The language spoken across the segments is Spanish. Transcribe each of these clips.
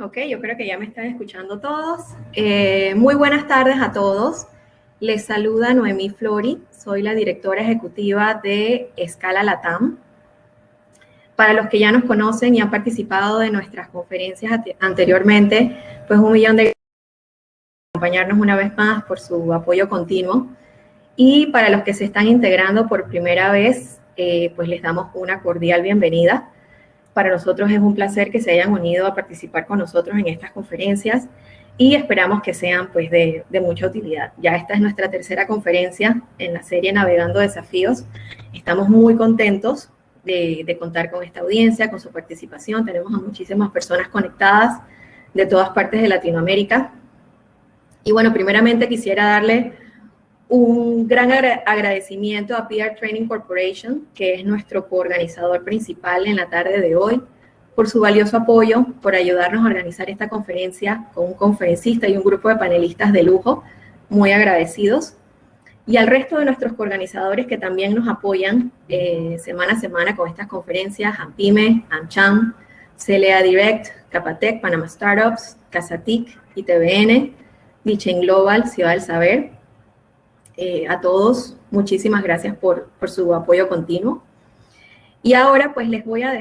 Ok, yo creo que ya me están escuchando todos. Muy buenas tardes a todos. Les saluda Noemí Flori, soy la directora ejecutiva de Escala Latam. Para los que ya nos conocen y han participado de nuestras conferencias anteriormente, pues un millón de gracias por acompañarnos una vez más, por su apoyo continuo. Y para los que se están integrando por primera vez, pues les damos una cordial bienvenida. Para nosotros es un placer que se hayan unido a participar con nosotros en estas conferencias y esperamos que sean pues de mucha utilidad. Ya esta es nuestra tercera conferencia en la serie Navegando Desafíos. Estamos muy contentos de contar con esta audiencia, con su participación. Tenemos a muchísimas personas conectadas de todas partes de Latinoamérica. Y bueno, primeramente quisiera darle un gran agradecimiento a PR Training Corporation, que es nuestro coorganizador principal en la tarde de hoy, por su valioso apoyo, por ayudarnos a organizar esta conferencia con un conferencista y un grupo de panelistas de lujo, muy agradecidos. Y al resto de nuestros coorganizadores que también nos apoyan semana a semana con estas conferencias, AMPIME, AmCham, CLA Direct, Capatec, Panama Startups, Casatic, ITBN, Dichen Global, Ciudad del Saber. A todos, muchísimas gracias por su apoyo continuo. Y ahora pues les voy a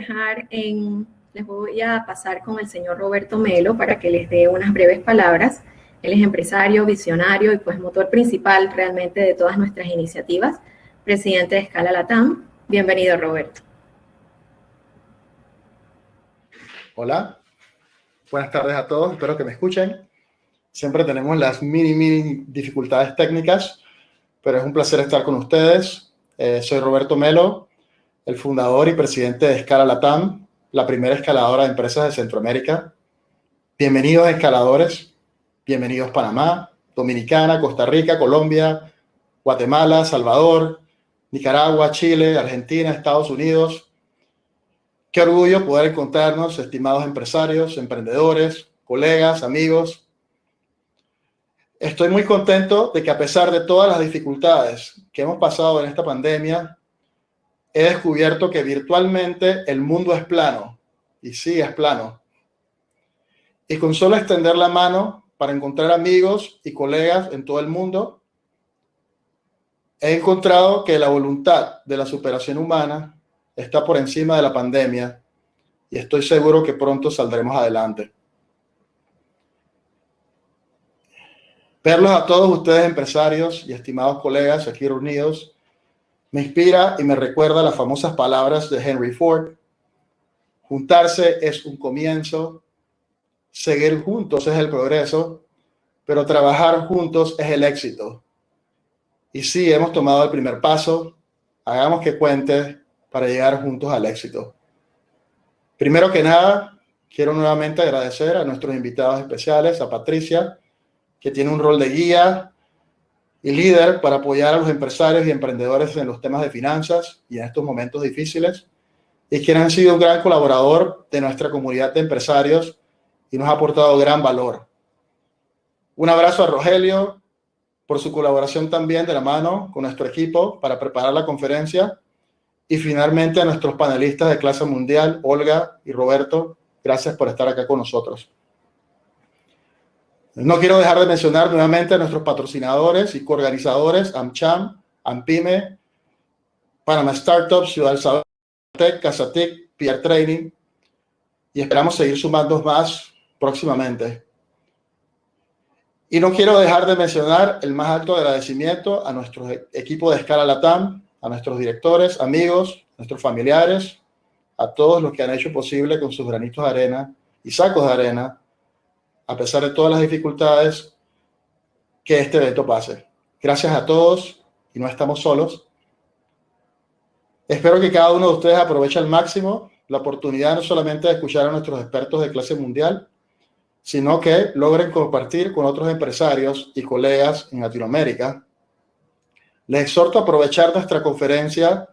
pasar con el señor Roberto Melo para que les dé unas breves palabras. Él es empresario, visionario y pues motor principal realmente de todas nuestras iniciativas, presidente de Escala Latam. Bienvenido, Roberto. Hola, buenas tardes a todos, espero que me escuchen. Siempre tenemos las mini dificultades técnicas, pero es un placer estar con ustedes. Soy Roberto Melo, el fundador y presidente de Escala Latam, la primera escaladora de empresas de Centroamérica. Bienvenidos escaladores, bienvenidos Panamá, Dominicana, Costa Rica, Colombia, Guatemala, Salvador, Nicaragua, Chile, Argentina, Estados Unidos. Qué orgullo poder encontrarnos, estimados empresarios, emprendedores, colegas, amigos. Estoy muy contento de que a pesar de todas las dificultades que hemos pasado en esta pandemia, he descubierto que virtualmente el mundo es plano, y sí, es plano. Y con solo extender la mano para encontrar amigos y colegas en todo el mundo, he encontrado que la voluntad de la superación humana está por encima de la pandemia y estoy seguro que pronto saldremos adelante. Verlos a todos ustedes empresarios y estimados colegas aquí reunidos me inspira y me recuerda las famosas palabras de Henry Ford. Juntarse es un comienzo, seguir juntos es el progreso, pero trabajar juntos es el éxito. Y sí, hemos tomado el primer paso, hagamos que cuente para llegar juntos al éxito. Primero que nada, quiero nuevamente agradecer a nuestros invitados especiales, a Patricia, que tiene un rol de guía y líder para apoyar a los empresarios y emprendedores en los temas de finanzas y en estos momentos difíciles, y quien han sido un gran colaborador de nuestra comunidad de empresarios y nos ha aportado gran valor. Un abrazo a Rogelio por su colaboración también de la mano con nuestro equipo para preparar la conferencia, y finalmente a nuestros panelistas de clase mundial, Olga y Roberto, gracias por estar acá con nosotros. No quiero dejar de mencionar nuevamente a nuestros patrocinadores y coorganizadores, AmCham, AMPIME, Panama Startups, Ciudad del Saber, Casatic, PR Training, y esperamos seguir sumando más próximamente. Y no quiero dejar de mencionar el más alto agradecimiento a nuestro equipo de Escala Latam, a nuestros directores, amigos, nuestros familiares, a todos los que han hecho posible con sus granitos de arena y sacos de arena, a pesar de todas las dificultades, que este evento pase. Gracias a todos y no estamos solos. Espero que cada uno de ustedes aproveche al máximo la oportunidad no solamente de escuchar a nuestros expertos de clase mundial, sino que logren compartir con otros empresarios y colegas en Latinoamérica. Les exhorto a aprovechar nuestra conferencia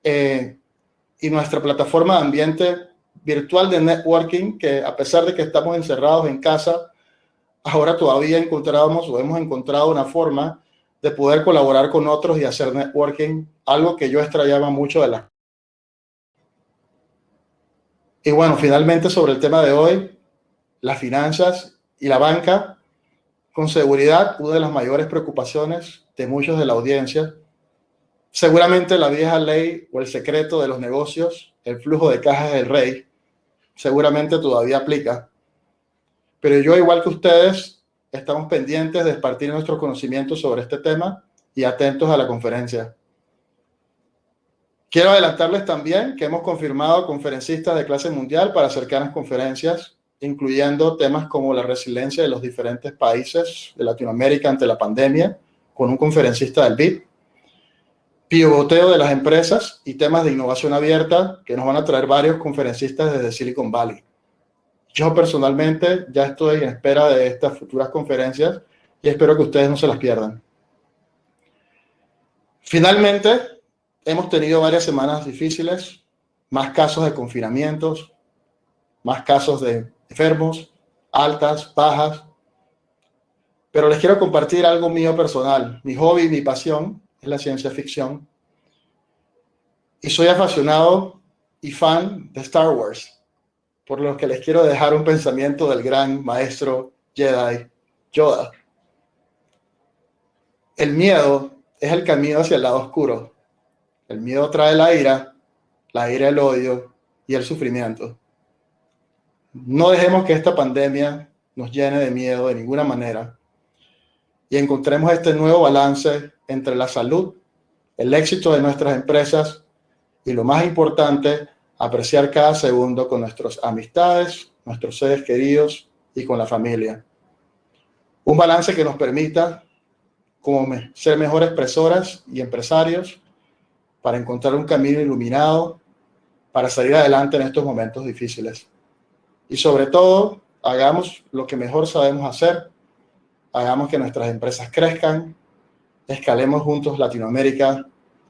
y nuestra plataforma de ambiente virtual de networking, que a pesar de que estamos encerrados en casa, ahora todavía hemos encontrado una forma de poder colaborar con otros y hacer networking, algo que yo extrañaba mucho de la. Y bueno, finalmente sobre el tema de hoy, las finanzas y la banca, con seguridad, una de las mayores preocupaciones de muchos de la audiencia. Seguramente la vieja ley o el secreto de los negocios, el flujo de caja del rey, seguramente todavía aplica. Pero yo, igual que ustedes, estamos pendientes de compartir nuestro conocimiento sobre este tema y atentos a la conferencia. Quiero adelantarles también que hemos confirmado conferencistas de clase mundial para cercanas conferencias, incluyendo temas como la resiliencia de los diferentes países de Latinoamérica ante la pandemia, con un conferencista del BIP, pivoteo de las empresas y temas de innovación abierta que nos van a traer varios conferencistas desde Silicon Valley. Yo personalmente ya estoy en espera de estas futuras conferencias y espero que ustedes no se las pierdan. Finalmente, hemos tenido varias semanas difíciles, más casos de confinamientos, más casos de enfermos, altas, bajas. Pero les quiero compartir algo mío personal. Mi hobby, mi pasión es la ciencia ficción. Y soy apasionado y fan de Star Wars, por lo que les quiero dejar un pensamiento del gran maestro Jedi Yoda. El miedo es el camino hacia el lado oscuro. El miedo trae la ira el odio y el sufrimiento. No dejemos que esta pandemia nos llene de miedo de ninguna manera y encontremos este nuevo balance entre la salud, el éxito de nuestras empresas y, lo más importante, apreciar cada segundo con nuestras amistades, nuestros seres queridos y con la familia. Un balance que nos permita ser mejores personas y empresarios para encontrar un camino iluminado para salir adelante en estos momentos difíciles. Y sobre todo, hagamos lo que mejor sabemos hacer, hagamos que nuestras empresas crezcan, escalemos juntos Latinoamérica.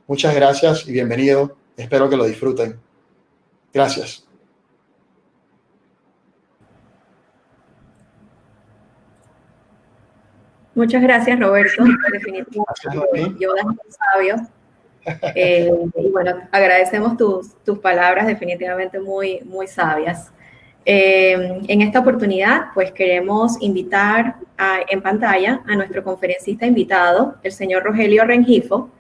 Muchas gracias y bienvenido. Espero que lo disfruten. Gracias. Muchas gracias, Roberto. Definitivamente, Yoda es muy sabio. Y bueno, agradecemos tus palabras, definitivamente muy, muy sabias. En esta oportunidad, pues queremos invitar en pantalla a nuestro conferencista invitado, el señor Rogelio Rengifo.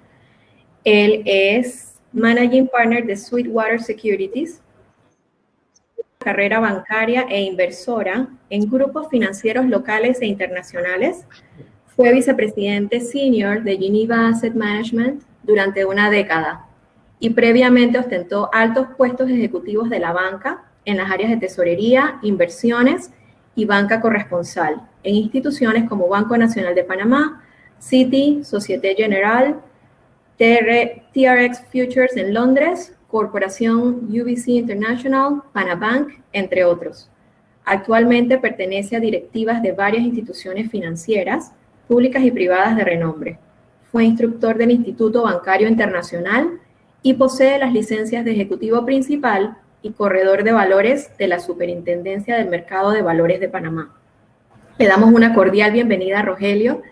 Él es Managing Partner de Sweetwater Securities, carrera bancaria e inversora en grupos financieros locales e internacionales. Fue vicepresidente senior de Geneva Asset Management durante una década y previamente ostentó altos puestos ejecutivos de la banca en las áreas de tesorería, inversiones y banca corresponsal en instituciones como Banco Nacional de Panamá, Citi, Société Générale, TRX Futures en Londres, Corporación UBC International, Panabank, entre otros. Actualmente pertenece a directivas de varias instituciones financieras, públicas y privadas de renombre. Fue instructor del Instituto Bancario Internacional y posee las licencias de Ejecutivo Principal y Corredor de Valores de la Superintendencia del Mercado de Valores de Panamá. Le damos una cordial bienvenida a Rogelio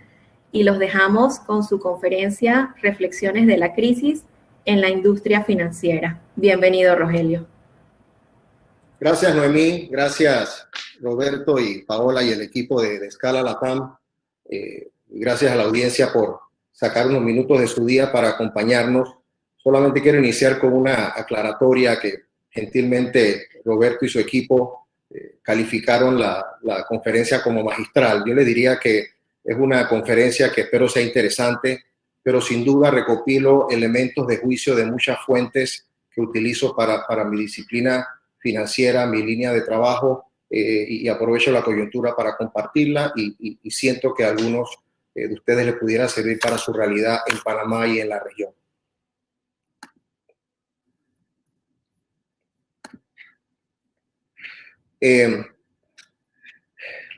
y los dejamos con su conferencia Reflexiones de la crisis en la industria financiera. Bienvenido, Rogelio. Gracias, Noemí. Gracias, Roberto y Paola y el equipo de Escala Latam. Gracias a la audiencia por sacar unos minutos de su día para acompañarnos. Solamente quiero iniciar con una aclaratoria que gentilmente Roberto y su equipo calificaron la conferencia como magistral. Yo le diría que es una conferencia que espero sea interesante, pero sin duda recopilo elementos de juicio de muchas fuentes que utilizo para mi disciplina financiera, mi línea de trabajo, y aprovecho la coyuntura para compartirla y siento que a algunos de ustedes les pudiera servir para su realidad en Panamá y en la región.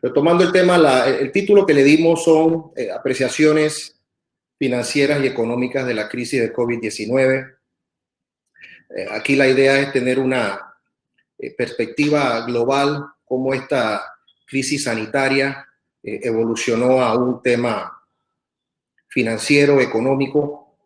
Retomando el tema, el título que le dimos son apreciaciones financieras y económicas de la crisis de COVID-19. Aquí la idea es tener una perspectiva global, cómo esta crisis sanitaria evolucionó a un tema financiero, económico.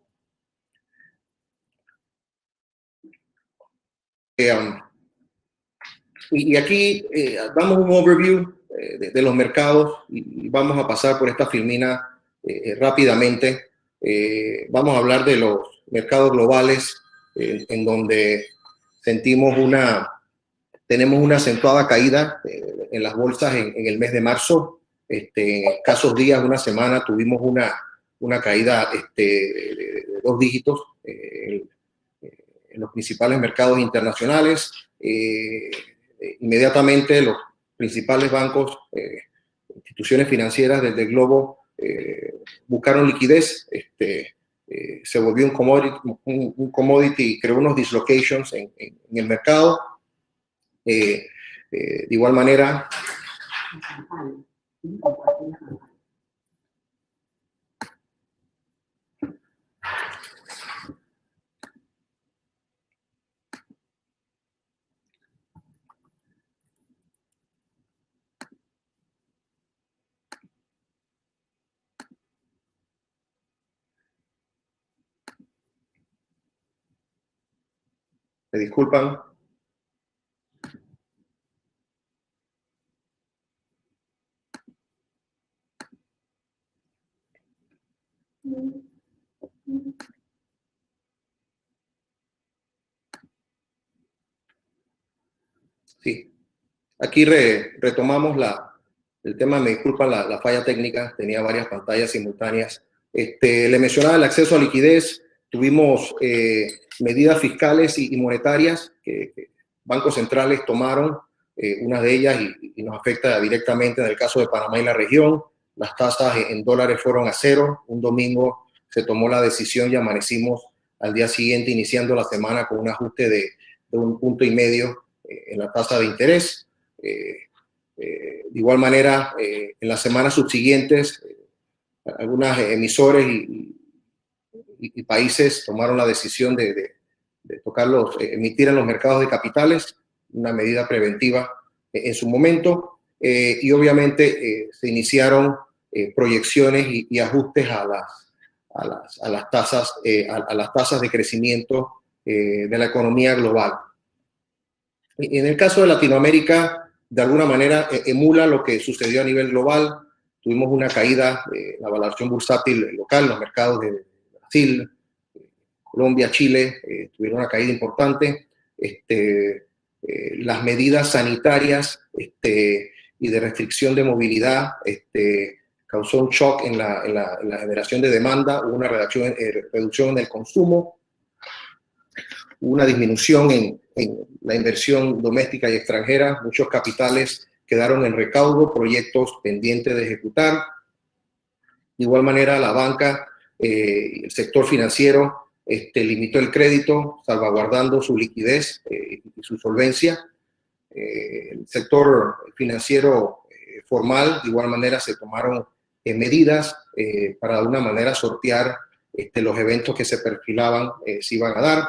Y aquí damos un overview de los mercados y vamos a pasar por esta filmina rápidamente. Vamos a hablar de los mercados globales en donde tenemos una acentuada caída en las bolsas en el mes de marzo. En escasos días, una semana, tuvimos una caída de 2 dígitos en los principales mercados internacionales. Inmediatamente los principales bancos, instituciones financieras del globo buscaron liquidez. Se volvió un commodity, creó unos dislocations en el mercado. De igual manera, me disculpan. Sí, aquí retomamos el tema, me disculpa la falla técnica, tenía varias pantallas simultáneas. Le mencionaba el acceso a liquidez, tuvimos medidas fiscales y monetarias que bancos centrales tomaron, una de ellas y nos afecta directamente en el caso de Panamá y la región. Las tasas en dólares fueron a 0. Un domingo se tomó la decisión y amanecimos al día siguiente iniciando la semana con un ajuste de 1,5 puntos en la tasa de interés. De igual manera, en las semanas subsiguientes, algunos emisores y países tomaron la decisión de emitir en los mercados de capitales, una medida preventiva en su momento, y obviamente se iniciaron proyecciones y ajustes a las tasas de crecimiento de la economía global. En el caso de Latinoamérica, de alguna manera emula lo que sucedió a nivel global. Tuvimos una caída de la valoración bursátil local, los mercados de Brasil, Colombia, Chile, tuvieron una caída importante. Las medidas sanitarias y de restricción de movilidad causó un shock en la generación de demanda, hubo una reducción en el consumo, hubo una disminución en la inversión doméstica y extranjera, muchos capitales quedaron en recaudo, proyectos pendientes de ejecutar. De igual manera, la banca, el sector financiero, limitó el crédito, salvaguardando su liquidez y su solvencia. El sector financiero formal, de igual manera, se tomaron medidas para de alguna manera sortear los eventos que se perfilaban se iban a dar.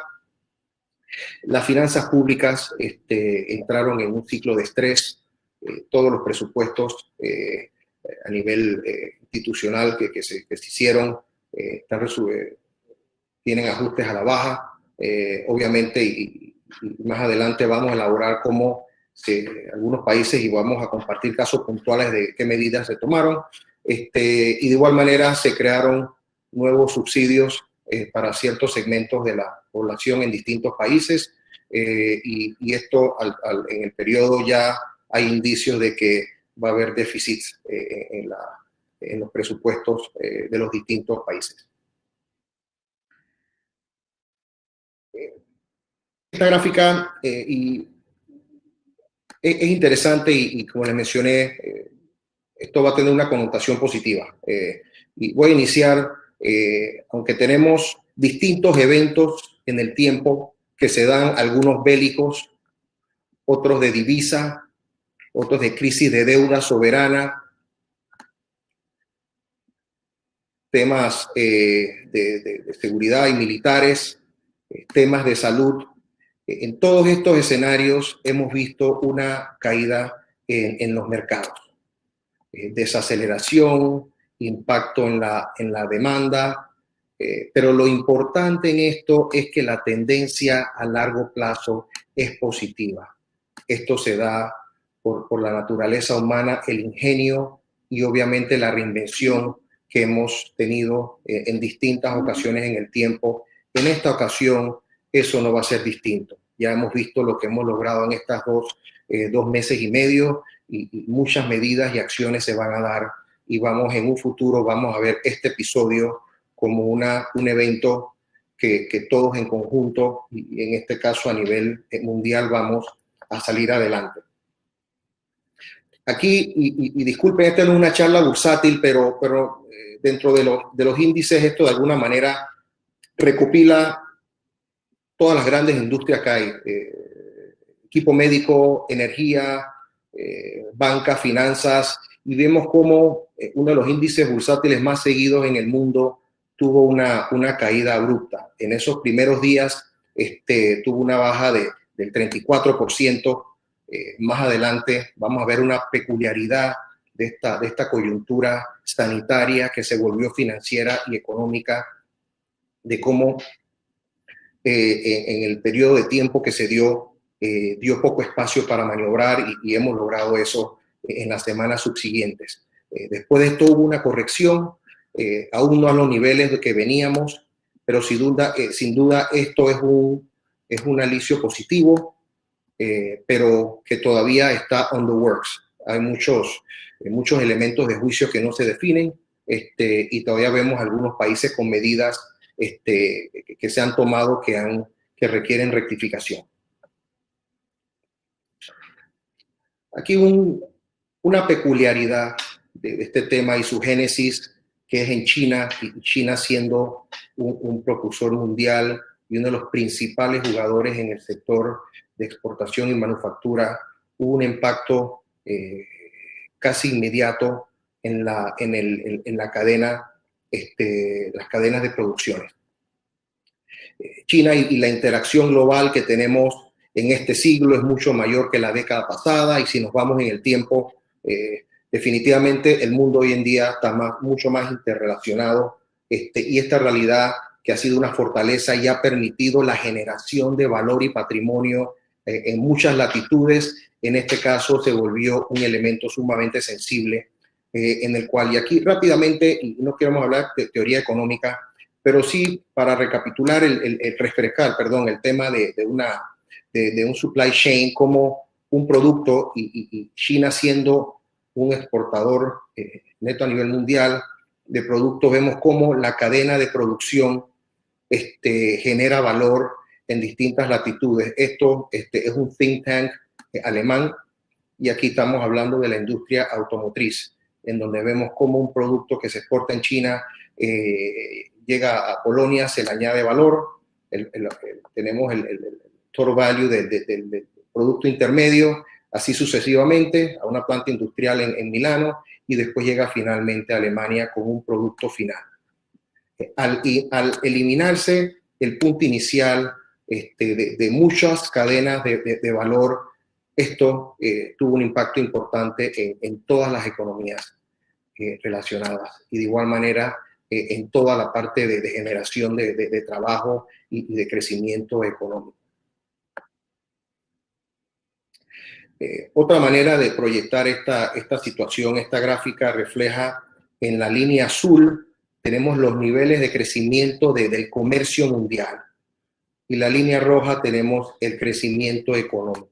Las finanzas públicas entraron en un ciclo de estrés. Todos los presupuestos a nivel institucional que se hicieron tienen ajustes a la baja. Obviamente, y más adelante vamos a elaborar cómo algunos países, y vamos a compartir casos puntuales de qué medidas se tomaron. Y de igual manera se crearon nuevos subsidios para ciertos segmentos de la población en distintos países, y esto en el periodo ya hay indicios de que va a haber déficits en los presupuestos de los distintos países. Esta gráfica es interesante y como les mencioné, esto va a tener una connotación positiva. Y voy a iniciar, aunque tenemos distintos eventos en el tiempo que se dan, algunos bélicos, otros de divisa, otros de crisis de deuda soberana, temas de seguridad y militares, temas de salud. En todos estos escenarios hemos visto una caída en los mercados. Desaceleración, impacto en la demanda, pero lo importante en esto es que la tendencia a largo plazo es positiva. Esto se da por la naturaleza humana, el ingenio y obviamente la reinvención que hemos tenido en distintas ocasiones en el tiempo. En esta ocasión eso no va a ser distinto. Ya hemos visto lo que hemos logrado en estas dos meses y medio y muchas medidas y acciones se van a dar y vamos en un futuro, vamos a ver este episodio como un evento que todos en conjunto, y en este caso a nivel mundial, vamos a salir adelante. Aquí, y disculpen, esta no es una charla bursátil, pero dentro de los índices esto de alguna manera recopila todas las grandes industrias que hay, equipo médico, energía, banca, finanzas, y vemos cómo uno de los índices bursátiles más seguidos en el mundo tuvo una caída abrupta. En esos primeros días tuvo una baja del 34%. Más adelante vamos a ver una peculiaridad de esta coyuntura sanitaria que se volvió financiera y económica, de cómo en el periodo de tiempo que se dio poco espacio para maniobrar y hemos logrado eso en las semanas subsiguientes. Después de esto hubo una corrección, aún no a los niveles de que veníamos, pero sin duda esto es un alivio positivo, pero que todavía está on the works. Hay muchos elementos de juicio que no se definen, y todavía vemos algunos países con medidas que se han tomado que requieren rectificación. Aquí una peculiaridad de este tema y su génesis, que es en China, y China siendo un propulsor mundial y uno de los principales jugadores en el sector de exportación y manufactura. Hubo un impacto casi inmediato en la cadena, las cadenas de producciones. China y la interacción global que tenemos en este siglo es mucho mayor que la década pasada, y si nos vamos en el tiempo, definitivamente el mundo hoy en día está mucho más interrelacionado, y esta realidad que ha sido una fortaleza y ha permitido la generación de valor y patrimonio en muchas latitudes, en este caso se volvió un elemento sumamente sensible, en el cual, y aquí rápidamente, y no queremos hablar de teoría económica, pero sí para recapitular, refrescar el tema de un supply chain como un producto, y China siendo un exportador neto a nivel mundial de productos, vemos cómo la cadena de producción genera valor en distintas latitudes. Esto es un think tank alemán, y aquí estamos hablando de la industria automotriz, en donde vemos cómo un producto que se exporta en China llega a Polonia, se le añade valor, tenemos el total value del producto intermedio, así sucesivamente, a una planta industrial en Milano, y después llega finalmente a Alemania con un producto final. Al eliminarse el punto inicial de muchas cadenas de valor, esto tuvo un impacto importante en todas las economías relacionadas, y de igual manera en toda la parte de generación de trabajo y de crecimiento económico. Otra manera de proyectar esta situación, esta gráfica refleja en la línea azul, tenemos los niveles de crecimiento del comercio mundial, y la línea roja tenemos el crecimiento económico.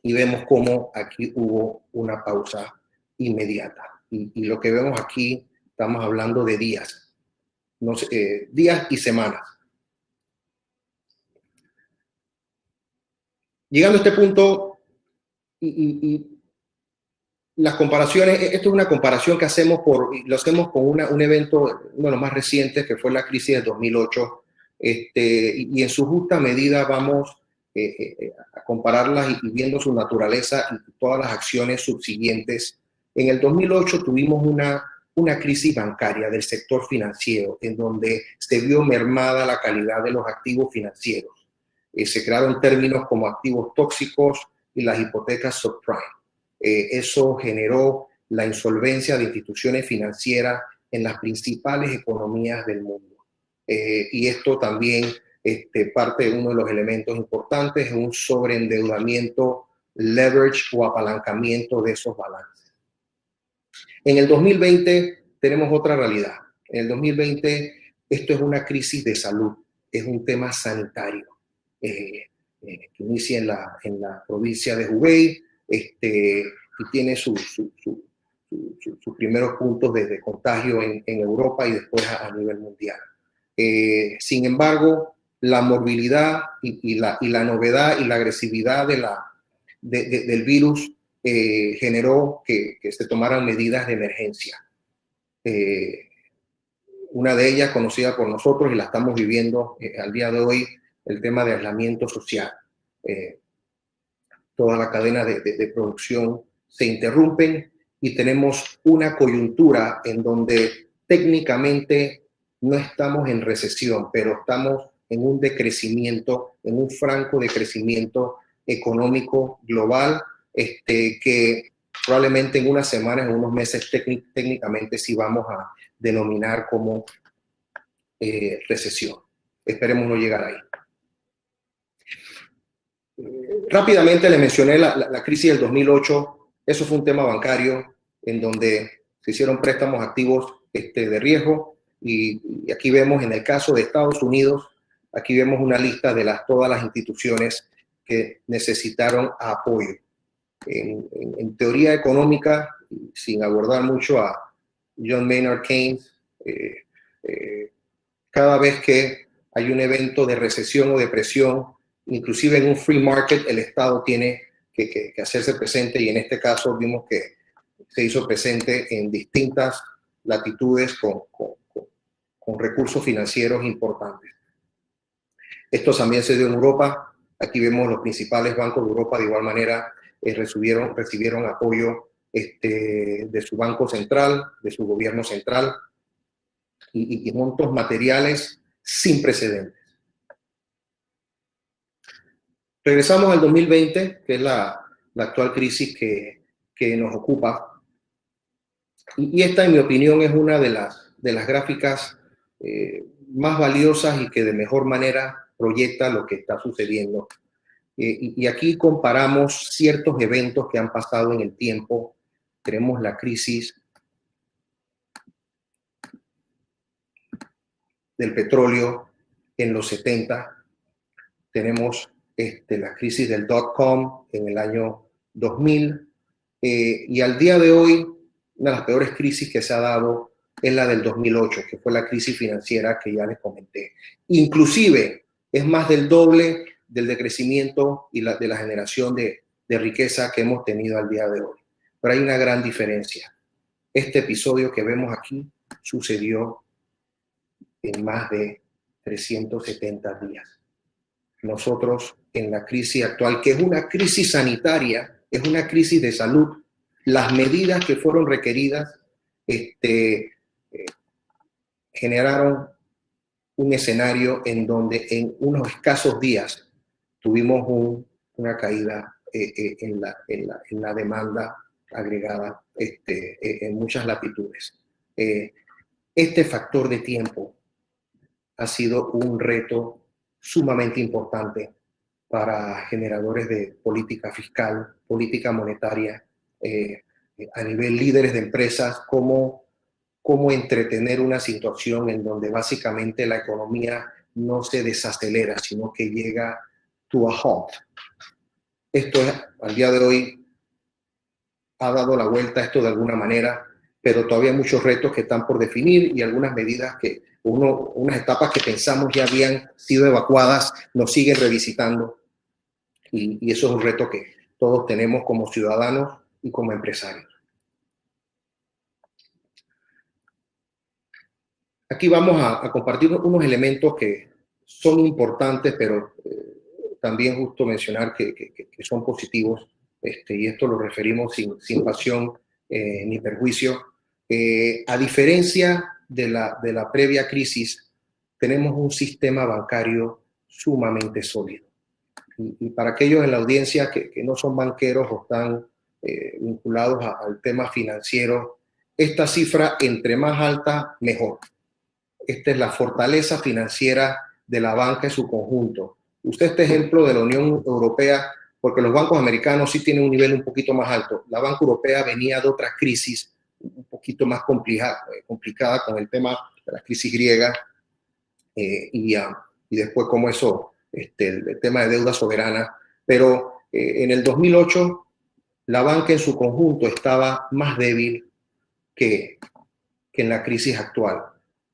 Y vemos cómo aquí hubo una pausa inmediata. Y lo que vemos aquí, estamos hablando de días, días y semanas. Llegando a este punto, y las comparaciones, esto es una comparación que lo hacemos con un evento, uno de los más recientes, que fue la crisis del 2008, y en su justa medida vamos a compararlas y viendo su naturaleza y todas las acciones subsiguientes. En el 2008 tuvimos una crisis bancaria del sector financiero, en donde se vio mermada la calidad de los activos financieros. Se crearon términos como activos tóxicos y las hipotecas subprime. Eso generó la insolvencia de instituciones financieras en las principales economías del mundo. Y esto también parte de uno de los elementos importantes es un sobreendeudamiento, leverage o apalancamiento de esos balances. En el 2020 tenemos otra realidad. En el 2020 esto es una crisis de salud, es un tema sanitario que inicia en la provincia de Hubei y tiene sus primeros puntos de contagio en Europa y después a nivel mundial. Sin embargo, la morbilidad y la novedad y la agresividad del virus generó que se tomaran medidas de emergencia. Una de ellas conocida por nosotros y la estamos viviendo al día de hoy, el tema de aislamiento social. Toda la cadena de producción se interrumpen y tenemos una coyuntura en donde técnicamente no estamos en recesión, pero estamos en un decrecimiento, en un franco decrecimiento económico global que probablemente en unas semanas, en unos meses técnicamente sí vamos a denominar como recesión. Esperemos no llegar ahí. Rápidamente le mencioné la crisis del 2008. Eso fue un tema bancario en donde se hicieron préstamos activos de riesgo y aquí vemos en el caso de Estados Unidos, aquí vemos una lista de todas las instituciones que necesitaron apoyo. En teoría económica, sin abordar mucho a John Maynard Keynes, cada vez que hay un evento de recesión o depresión, inclusive en un free market, el Estado tiene que hacerse presente y en este caso vimos que se hizo presente en distintas latitudes con recursos financieros importantes. Esto también se dio en Europa. Aquí vemos los principales bancos de Europa de igual manera recibieron apoyo de su banco central, de su gobierno central y montos materiales sin precedentes. Regresamos al 2020, que es la actual crisis que nos ocupa. Y esta, en mi opinión, es una de las gráficas más valiosas y que de mejor manera proyecta lo que está sucediendo. Y aquí comparamos ciertos eventos que han pasado en el tiempo. Tenemos la crisis del petróleo en los 70. Tenemos la crisis del dot-com en el año 2000. Y al día de hoy, una de las peores crisis que se ha dado es la del 2008, que fue la crisis financiera que ya les comenté. Inclusive, es más del doble del decrecimiento y de la generación de riqueza que hemos tenido al día de hoy. Pero hay una gran diferencia. Este episodio que vemos aquí sucedió en más de 370 días. Nosotros en la crisis actual, que es una crisis sanitaria, es una crisis de salud, las medidas que fueron requeridas generaron un escenario en donde en unos escasos días tuvimos una caída en la demanda agregada en muchas latitudes. Este factor de tiempo ha sido un reto sumamente importante para generadores de política fiscal, política monetaria, a nivel líderes de empresas, cómo entretener una situación en donde básicamente la economía no se desacelera, sino que llega to a halt. Esto al día de hoy ha dado la vuelta a esto de alguna manera, pero todavía hay muchos retos que están por definir y algunas medidas unas etapas que pensamos ya habían sido evacuadas, nos siguen revisitando y eso es un reto que todos tenemos como ciudadanos y como empresarios. Aquí vamos a compartir unos elementos que son importantes, pero también justo mencionar que son positivos, y esto lo referimos sin pasión ni perjuicio. A diferencia de la previa crisis, tenemos un sistema bancario sumamente sólido. Y para aquellos en la audiencia que no son banqueros o están vinculados al tema financiero, esta cifra entre más alta, mejor. Esta es la fortaleza financiera de la banca en su conjunto. Usted este ejemplo de la Unión Europea, porque los bancos americanos sí tienen un nivel un poquito más alto. La banca europea venía de otras crisis un poquito más complicada con el tema de la crisis griega y después como eso, el tema de deuda soberana. Pero en el 2008 la banca en su conjunto estaba más débil que en la crisis actual.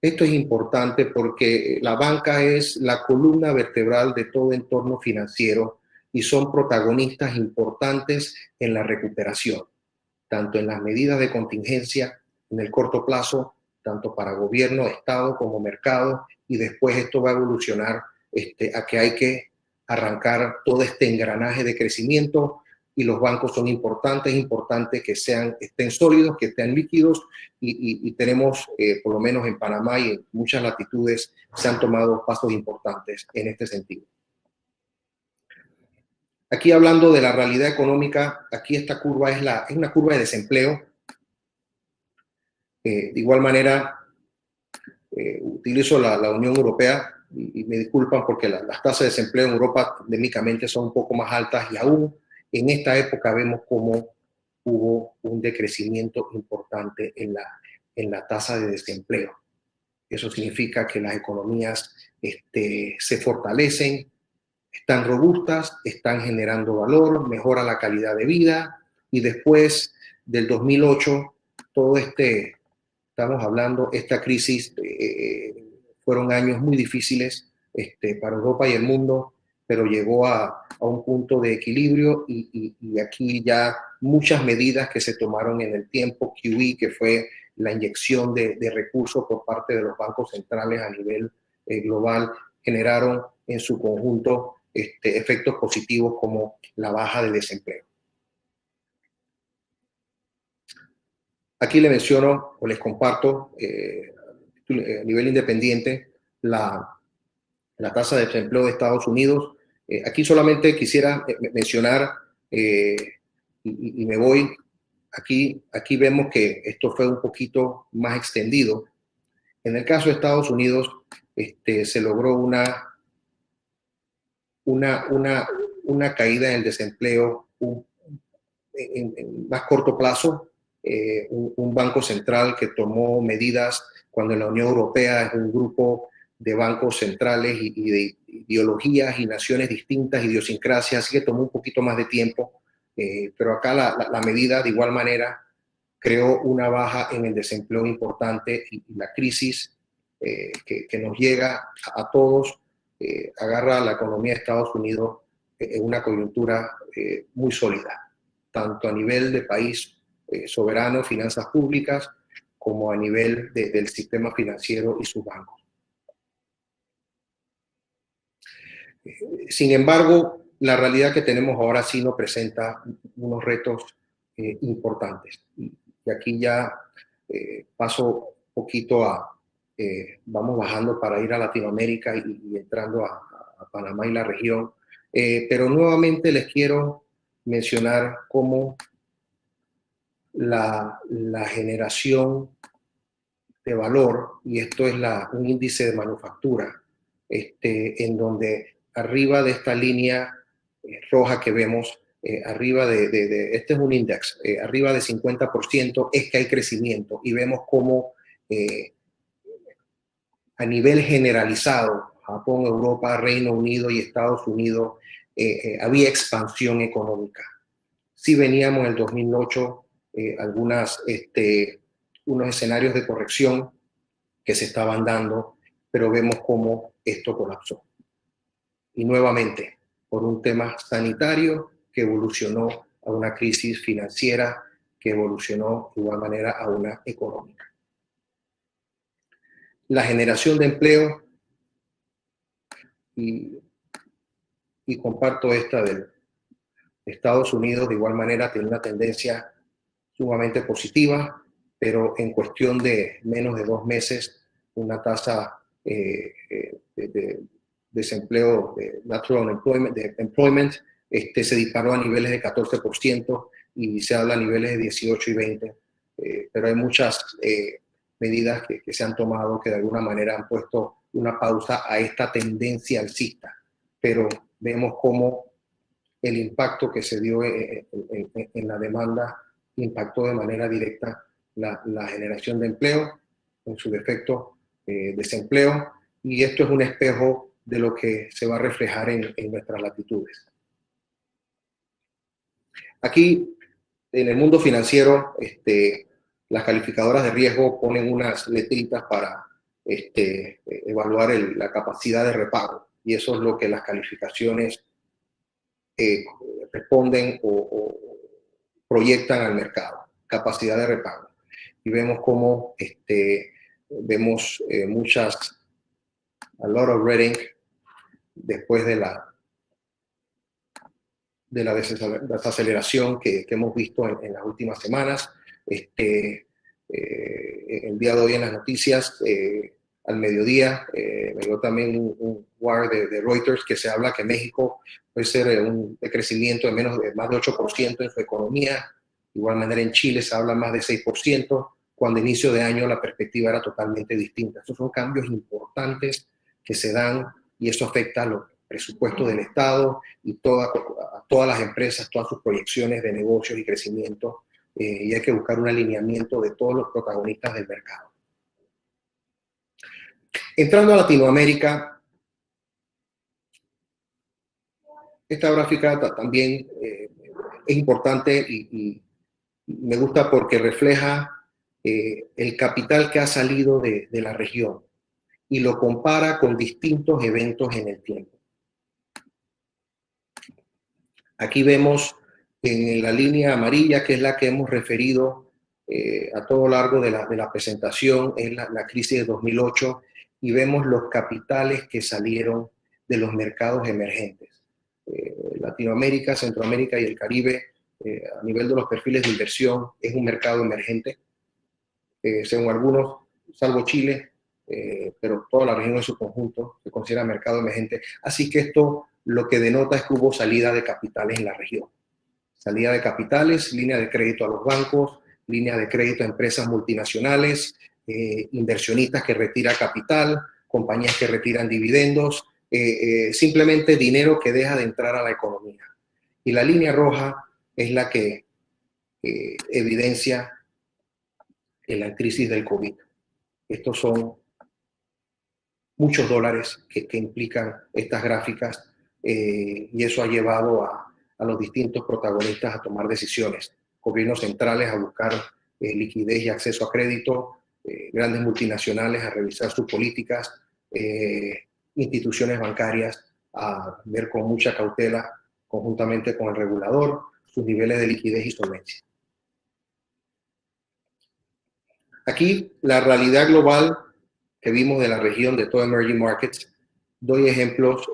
Esto es importante porque la banca es la columna vertebral de todo entorno financiero y son protagonistas importantes en la recuperación, tanto en las medidas de contingencia en el corto plazo, tanto para gobierno, Estado como mercado, y después esto va a evolucionar a que hay que arrancar todo este engranaje de crecimiento y los bancos son importantes, es importante que estén sólidos, que estén líquidos y tenemos, por lo menos en Panamá y en muchas latitudes, se han tomado pasos importantes en este sentido. Aquí hablando de la realidad económica, aquí esta curva es una curva de desempleo. De igual manera, utilizo la Unión Europea y me disculpan porque las tasas de desempleo en Europa endémicamente son un poco más altas y aún en esta época vemos cómo hubo un decrecimiento importante en la tasa de desempleo. Eso significa que las economías se fortalecen, están robustas, están generando valor, mejora la calidad de vida y después del 2008, estamos hablando, esta crisis, fueron años muy difíciles para Europa y el mundo, pero llegó a un punto de equilibrio y aquí ya muchas medidas que se tomaron en el tiempo, QE, que fue la inyección de recursos por parte de los bancos centrales a nivel global, generaron en su conjunto efectos positivos como la baja de desempleo. Aquí le menciono o les comparto a nivel independiente la tasa de desempleo de Estados Unidos. Aquí solamente quisiera mencionar, y me voy, aquí vemos que esto fue un poquito más extendido. En el caso de Estados Unidos, se logró una caída en el desempleo en más corto plazo. Un banco central que tomó medidas cuando en la Unión Europea es un grupo de bancos centrales y de ideologías y naciones distintas, idiosincrasias, así que tomó un poquito más de tiempo, pero acá la medida de igual manera creó una baja en el desempleo importante y la crisis que nos llega a todos agarra a la economía de Estados Unidos en una coyuntura muy sólida, tanto a nivel de país soberano, finanzas públicas, como a nivel del sistema financiero y sus bancos. Sin embargo, la realidad que tenemos ahora sí nos presenta unos retos importantes. Y aquí ya paso un poquito vamos bajando para ir a Latinoamérica y entrando a Panamá y la región. Pero nuevamente les quiero mencionar cómo la generación de valor, y esto es un índice de manufactura, en donde arriba de esta línea roja que vemos, arriba este es un índice, arriba de 50% es que hay crecimiento y vemos cómo a nivel generalizado, Japón, Europa, Reino Unido y Estados Unidos, había expansión económica. Sí veníamos en el 2008 unos escenarios de corrección que se estaban dando, pero vemos cómo esto colapsó. Y nuevamente, por un tema sanitario que evolucionó a una crisis financiera, que evolucionó de igual manera a una económica. La generación de empleo, y comparto esta de Estados Unidos, de igual manera tiene una tendencia sumamente positiva, pero en cuestión de menos de 2 meses, una tasa de desempleo, de natural employment, se disparó a niveles de 14% y se habla a niveles de 18 y 20. Pero hay muchas medidas que se han tomado que de alguna manera han puesto una pausa a esta tendencia alcista, pero vemos cómo el impacto que se dio en la demanda impactó de manera directa la generación de empleo, en su defecto desempleo, y esto es un espejo de lo que se va a reflejar en nuestras latitudes. Aquí, en el mundo financiero, las calificadoras de riesgo ponen unas letritas para evaluar la capacidad de repago, y eso es lo que las calificaciones responden o proyectan al mercado, capacidad de repago. Y vemos cómo vemos a lot of red ink después de la desaceleración que hemos visto en las últimas semanas. El día de hoy en las noticias, al mediodía, me dio también un wire de Reuters que se habla que México puede ser un crecimiento de más de 8% en su economía. De igual manera en Chile se habla más de 6%, cuando a inicio de año la perspectiva era totalmente distinta. Estos son cambios importantes que se dan y eso afecta a los presupuestos del Estado y a todas las empresas, todas sus proyecciones de negocios y crecimiento, y hay que buscar un alineamiento de todos los protagonistas del mercado. Entrando a Latinoamérica, esta gráfica también es importante y me gusta porque refleja el capital que ha salido de la región y lo compara con distintos eventos en el tiempo. Aquí vemos en la línea amarilla, que es la que hemos referido a todo lo largo de la presentación, es la crisis de 2008, y vemos los capitales que salieron de los mercados emergentes. Latinoamérica, Centroamérica y el Caribe, a nivel de los perfiles de inversión, es un mercado emergente. Según algunos, salvo Chile, pero toda la región en su conjunto se considera mercado emergente. Así que esto lo que denota es que hubo salida de capitales en la región. Salida de capitales, línea de crédito a los bancos, línea de crédito a empresas multinacionales, inversionistas que retiran capital, compañías que retiran dividendos, simplemente dinero que deja de entrar a la economía. Y la línea roja es la que evidencia la crisis del COVID. Estos son muchos dólares que implican estas gráficas, y eso ha llevado a los distintos protagonistas a tomar decisiones. Gobiernos centrales a buscar liquidez y acceso a crédito, grandes multinacionales a revisar sus políticas, instituciones bancarias a ver con mucha cautela, conjuntamente con el regulador, sus niveles de liquidez y solvencia. Aquí la realidad global que vimos de la región de todo Emerging Markets. Doy ejemplos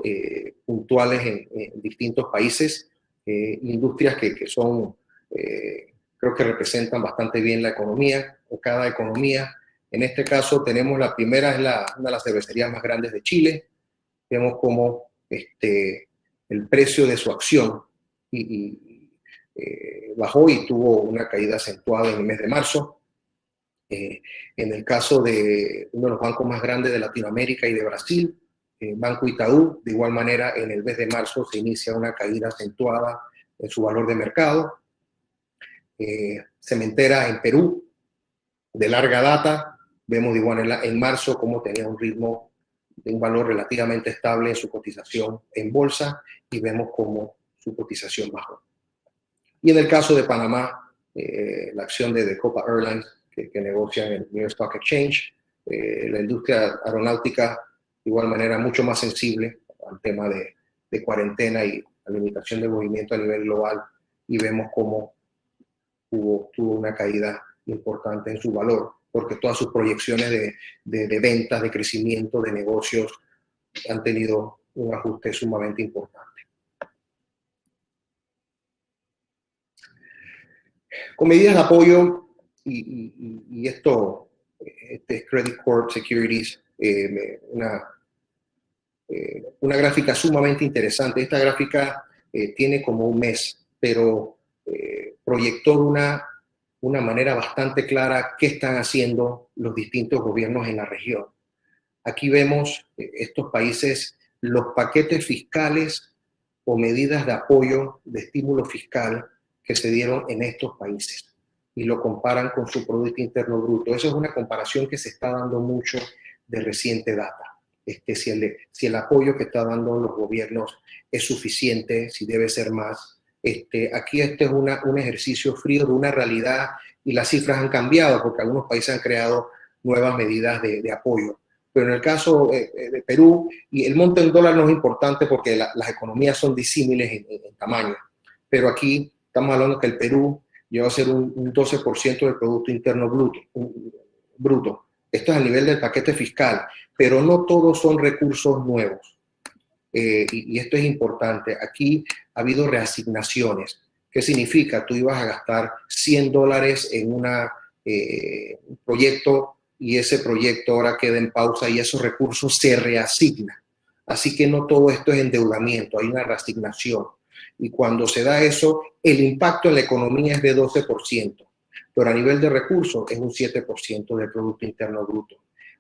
puntuales en distintos países, industrias que son, creo que representan bastante bien la economía o cada economía. En este caso tenemos la primera, es una de las cervecerías más grandes de Chile. Vemos cómo el precio de su acción bajó y tuvo una caída acentuada en el mes de marzo. En el caso de uno de los bancos más grandes de Latinoamérica y de Brasil, Banco Itaú, de igual manera en el mes de marzo se inicia una caída acentuada en su valor de mercado. Cementera en Perú, de larga data, vemos de igual en marzo cómo tenía un ritmo de un valor relativamente estable en su cotización en bolsa, y vemos cómo su cotización bajó. Y en el caso de Panamá, la acción de Copa Airlines, que negocian en el New York Stock Exchange, la industria aeronáutica de igual manera mucho más sensible al tema de cuarentena y la limitación de movimiento a nivel global, y vemos cómo tuvo una caída importante en su valor, porque todas sus proyecciones de ventas, de crecimiento, de negocios han tenido un ajuste sumamente importante. Con medidas de apoyo, y esto, Credit Corp Securities, una gráfica sumamente interesante. Esta gráfica tiene como un mes, pero proyectó de una manera bastante clara qué están haciendo los distintos gobiernos en la región. Aquí vemos estos países, los paquetes fiscales o medidas de apoyo, de estímulo fiscal que se dieron en estos países y lo comparan con su Producto Interno Bruto. Eso es una comparación que se está dando mucho de reciente data. Si el apoyo que está dando los gobiernos es suficiente, si debe ser más. Aquí es un ejercicio frío de una realidad y las cifras han cambiado porque algunos países han creado nuevas medidas de apoyo. Pero en el caso de Perú, y el monto en dólar no es importante porque las economías son disímiles en tamaño, pero aquí estamos hablando que el Perú llegó a ser un 12% del Producto Interno Bruto. Esto es a nivel del paquete fiscal, pero no todos son recursos nuevos. Y esto es importante. Aquí ha habido reasignaciones. ¿Qué significa? Tú ibas a gastar $100 en un proyecto y ese proyecto ahora queda en pausa y esos recursos se reasignan. Así que no todo esto es endeudamiento, hay una reasignación. Y cuando se da eso, el impacto en la economía es de 12%, pero a nivel de recursos es un 7% del Producto Interno Bruto.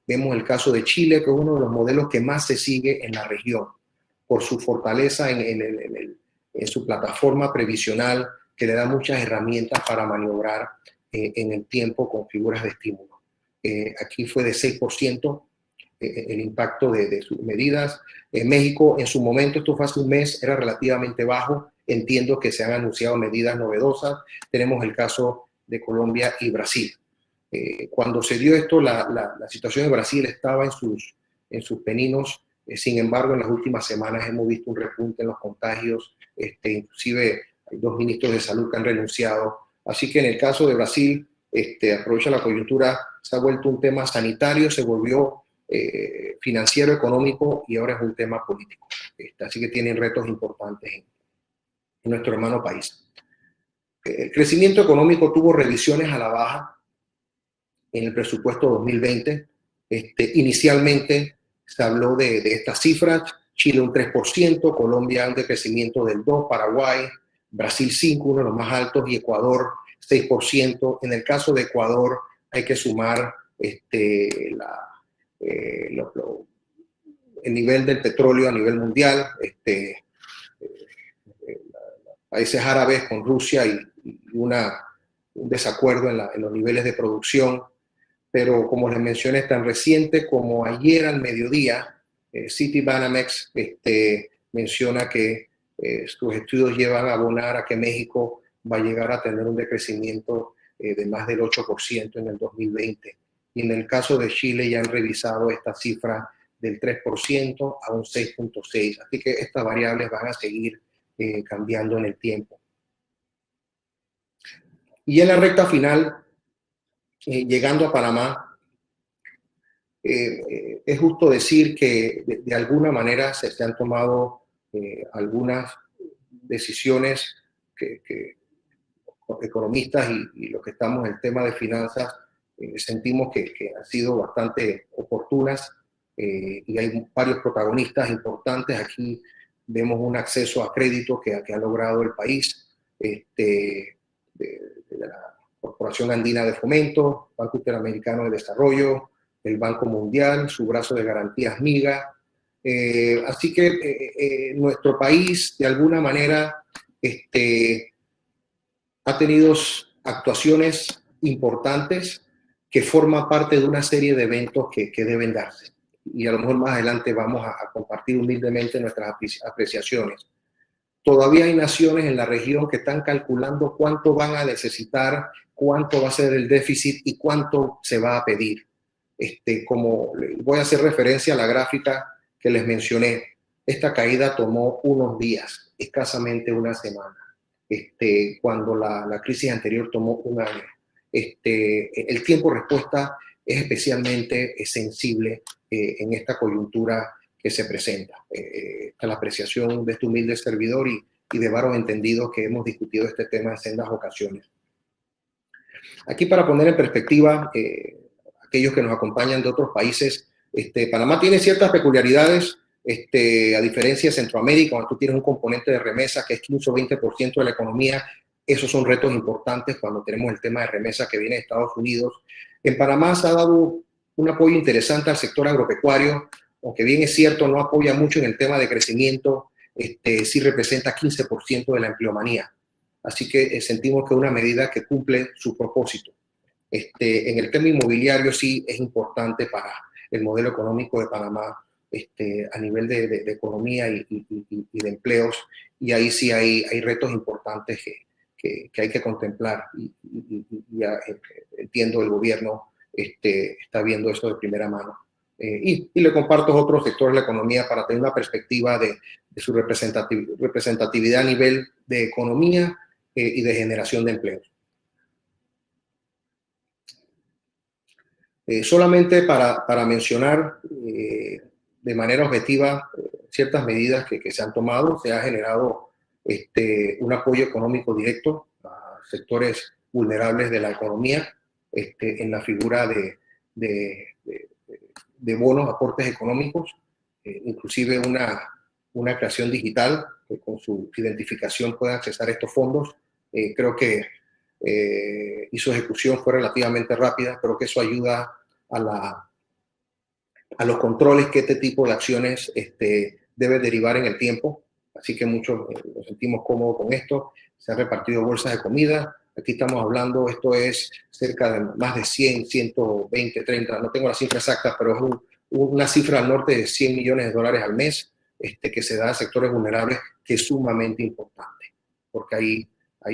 Vemos el caso de Chile, que es uno de los modelos que más se sigue en la región, por su fortaleza en su plataforma previsional, que le da muchas herramientas para maniobrar en el tiempo con figuras de estímulo. Aquí fue de 6% el impacto de sus medidas. En México, en su momento, esto fue hace un mes, era relativamente bajo. Entiendo que se han anunciado medidas novedosas. Tenemos el caso de Colombia y Brasil. Cuando se dio esto, la situación de Brasil estaba en sus peninos. Sin embargo, en las últimas semanas hemos visto un repunte en los contagios. Inclusive hay 2 ministros de salud que han renunciado. Así que en el caso de Brasil, aprovecha la coyuntura, se ha vuelto un tema sanitario, se volvió financiero, económico y ahora es un tema político. Así que tienen retos importantes en nuestro hermano país. El crecimiento económico tuvo revisiones a la baja en el presupuesto 2020. Inicialmente se habló de estas cifras: Chile un 3%, Colombia un decrecimiento del 2%, Paraguay, Brasil 5%, uno de los más altos, y Ecuador 6%. En el caso de Ecuador hay que sumar el nivel del petróleo a nivel mundial, países árabes con Rusia y un desacuerdo en los niveles de producción. Pero como les mencioné, tan reciente como ayer al mediodía, Citibanamex menciona que sus estudios llevan a abonar a que México va a llegar a tener un decrecimiento de más del 8% en el 2020. Y en el caso de Chile ya han revisado esta cifra del 3% a un 6.6%. Así que estas variables van a seguir cambiando en el tiempo. Y en la recta final, llegando a Panamá, es justo decir que de alguna manera se han tomado algunas decisiones que economistas y los que estamos en el tema de finanzas sentimos que han sido bastante oportunas, y hay varios protagonistas importantes. Aquí vemos un acceso a crédito que ha logrado el país, de la Corporación Andina de Fomento, Banco Interamericano de Desarrollo, el Banco Mundial, su brazo de garantías MIGA. Así que nuestro país, de alguna manera, ha tenido actuaciones importantes que forman parte de una serie de eventos que deben darse. Y a lo mejor más adelante vamos a compartir humildemente nuestras apreciaciones. Todavía hay naciones en la región que están calculando cuánto van a necesitar, cuánto va a ser el déficit y cuánto se va a pedir. Como voy a hacer referencia a la gráfica que les mencioné, esta caída tomó unos días, escasamente una semana, cuando la crisis anterior tomó un año. El tiempo de respuesta es especialmente sensible en esta coyuntura que se presenta. A la apreciación de este humilde servidor y de varios entendidos que hemos discutido este tema en sendas ocasiones. Aquí, para poner en perspectiva, aquellos que nos acompañan de otros países, Panamá tiene ciertas peculiaridades, a diferencia de Centroamérica, donde tú tienes un componente de remesa que es 15 o 20% de la economía. Esos son retos importantes cuando tenemos el tema de remesa que viene de Estados Unidos. En Panamá se ha dado un apoyo interesante al sector agropecuario, aunque bien es cierto, no apoya mucho en el tema de crecimiento, sí representa 15% de la empleomanía. Así que sentimos que es una medida que cumple su propósito. En el tema inmobiliario sí es importante para el modelo económico de Panamá, a nivel de economía y de empleos, y ahí sí hay retos importantes que hay que contemplar, y ya entiendo el gobierno está viendo esto de primera mano. Y le comparto otros sectores de la economía para tener una perspectiva de su representatividad a nivel de economía y de generación de empleos. Solamente para mencionar de manera objetiva ciertas medidas que se han tomado, se ha generado un apoyo económico directo a sectores vulnerables de la economía, en la figura de bonos, aportes económicos, inclusive una creación digital que con su identificación pueda accesar a estos fondos. Creo que y su ejecución fue relativamente rápida. Creo que eso ayuda a los controles que este tipo de acciones debe derivar en el tiempo. Así que muchos nos sentimos cómodos con esto. Se han repartido bolsas de comida. Aquí estamos hablando, esto es cerca de más de 100, 120, 30, no tengo la cifra exacta, pero es una cifra al norte de $100 millones al mes que se da a sectores vulnerables, que es sumamente importante, porque hay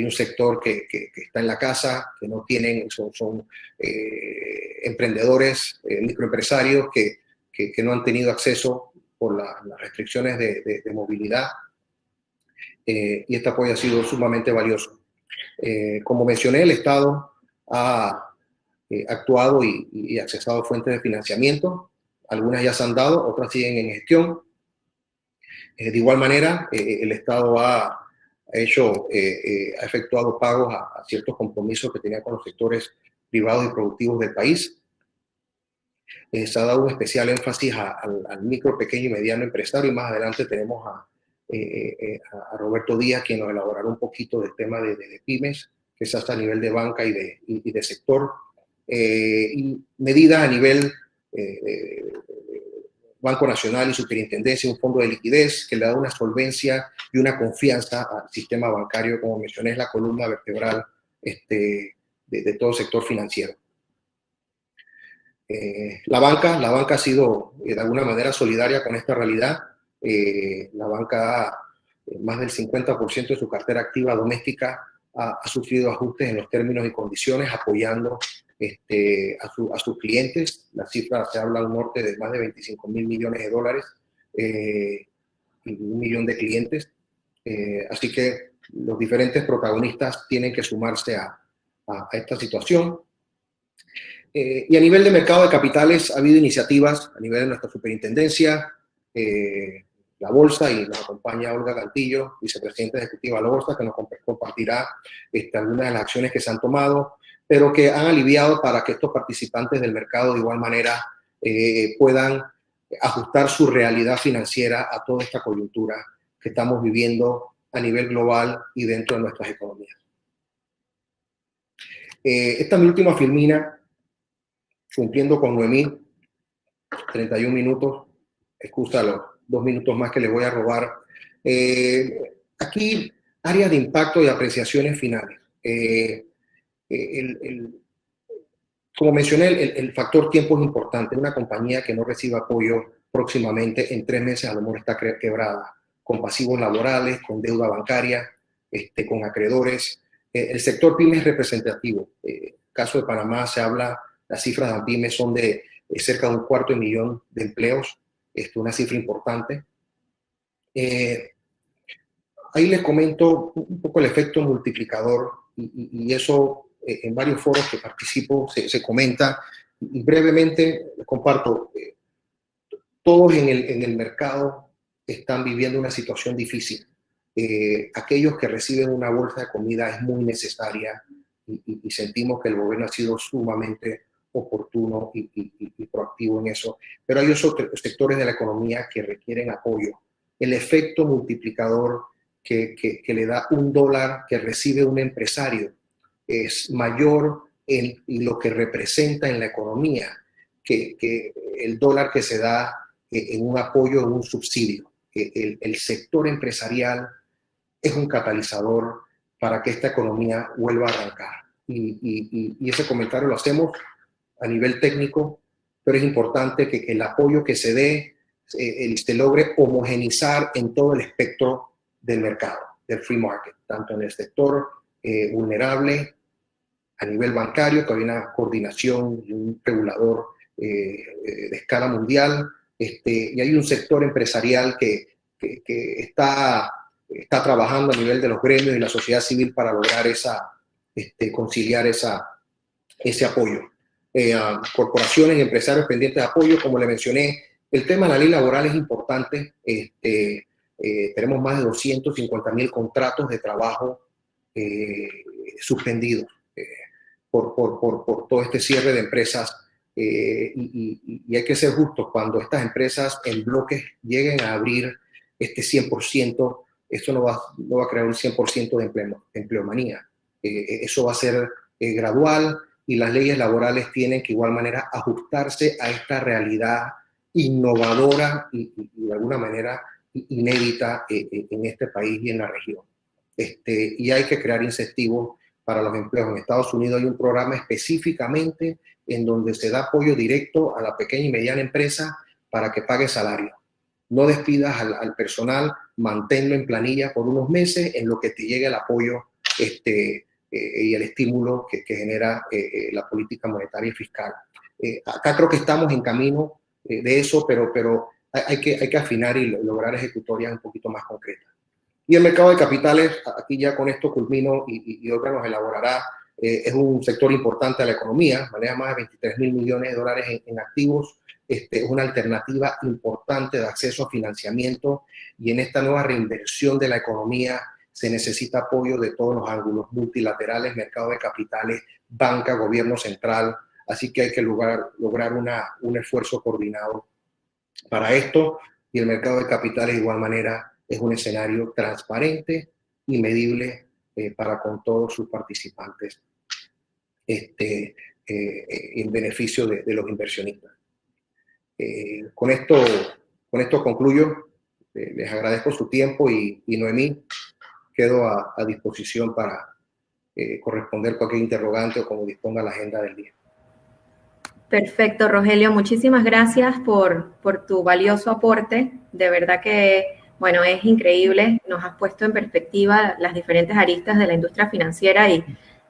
un sector que está en la casa, que no tienen, son emprendedores, microempresarios que no han tenido acceso por las restricciones de movilidad, y este apoyo ha sido sumamente valioso. Como mencioné, el Estado ha actuado y accesado fuentes de financiamiento. Algunas ya se han dado, otras siguen en gestión. De igual manera, el Estado ha efectuado pagos a ciertos compromisos que tenía con los sectores privados y productivos del país. Se ha dado un especial énfasis al micro, pequeño y mediano empresario, y más adelante tenemos a Roberto Díaz, quien nos elaborará un poquito del tema de pymes, que es hasta a nivel de banca y de sector, y medidas a nivel Banco Nacional y Superintendencia, un fondo de liquidez que le da una solvencia y una confianza al sistema bancario. Como mencioné, es la columna vertebral de todo el sector financiero. La banca ha sido de alguna manera solidaria con esta realidad. La banca, más del 50% de su cartera activa doméstica ha sufrido ajustes en los términos y condiciones, apoyando a sus clientes. La cifra se habla al norte de más de $25 mil millones, y 1 millón de clientes. Así que los diferentes protagonistas tienen que sumarse a esta situación. Y a nivel de mercado de capitales ha habido iniciativas a nivel de nuestra superintendencia, la Bolsa, y nos acompaña Olga Cantillo, vicepresidenta ejecutiva de la Bolsa, que nos compartirá algunas de las acciones que se han tomado, pero que han aliviado para que estos participantes del mercado de igual manera puedan ajustar su realidad financiera a toda esta coyuntura que estamos viviendo a nivel global y dentro de nuestras economías. Esta es mi última filmina, cumpliendo con Noemí, 31 minutos, excusa los 2 minutos más que les voy a robar. Aquí, áreas de impacto y apreciaciones finales. Como mencioné, el factor tiempo es importante. Una compañía que no reciba apoyo próximamente, en 3 meses a lo mejor está quebrada, con pasivos laborales, con deuda bancaria, con acreedores. El sector PYME es representativo. Caso de Panamá se habla, las cifras de PYME son de cerca de 250.000 de empleos, una cifra importante. Ahí les comento un poco el efecto multiplicador, y eso en varios foros que participo se comenta, y brevemente les comparto. Todos en el mercado están viviendo una situación difícil. Aquellos que reciben una bolsa de comida es muy necesaria, y sentimos que el gobierno ha sido sumamente oportuno y proactivo en eso. Pero hay otros sectores de la economía que requieren apoyo. El efecto multiplicador que le da $1 que recibe un empresario es mayor en lo que representa en la economía que el dólar que se da en un apoyo, en un subsidio. El sector empresarial es un catalizador para que esta economía vuelva a arrancar. Y ese comentario lo hacemos a nivel técnico, pero es importante que el apoyo que se dé se logre homogenizar en todo el espectro del mercado, del free market, tanto en el sector vulnerable, a nivel bancario, que hay una coordinación y un regulador de escala mundial, y hay un sector empresarial que está trabajando a nivel de los gremios y la sociedad civil para lograr conciliar ese apoyo. Corporaciones y empresarios pendientes de apoyo, como le mencioné, el tema de la ley laboral es importante. Tenemos más de 250,000 contratos de trabajo suspendidos por todo este cierre de empresas. Y hay que ser justos, cuando estas empresas en bloques lleguen a abrir 100%, esto no va a crear un 100% de empleomanía. Eso va a ser gradual, y las leyes laborales tienen que de igual manera ajustarse a esta realidad innovadora y de alguna manera inédita en este país y en la región. Y hay que crear incentivos para los empleos. En Estados Unidos hay un programa específicamente en donde se da apoyo directo a la pequeña y mediana empresa para que pague salario. No despidas al personal, manténlo en planilla por unos meses en lo que te llegue el apoyo y el estímulo que genera la política monetaria y fiscal. Acá creo que estamos en camino de eso, pero hay que afinar y lograr ejecutorias un poquito más concretas. Y el mercado de capitales, aquí ya con esto culmino y Olga nos elaborará, es un sector importante a la economía, maneja más de 23,000 millones de dólares en activos. Es una alternativa importante de acceso a financiamiento, y en esta nueva reinversión de la economía se necesita apoyo de todos los ángulos, multilaterales, mercado de capitales, banca, gobierno central. Así que hay que lograr un esfuerzo coordinado para esto, y el mercado de capitales de igual manera es un escenario transparente y medible para con todos sus participantes en beneficio de los inversionistas. Con esto concluyo. Les agradezco su tiempo y Noemí, quedo a disposición para corresponder cualquier interrogante o como disponga la agenda del día. Perfecto, Rogelio. Muchísimas gracias por tu valioso aporte. De verdad que, bueno, es increíble. Nos has puesto en perspectiva las diferentes aristas de la industria financiera y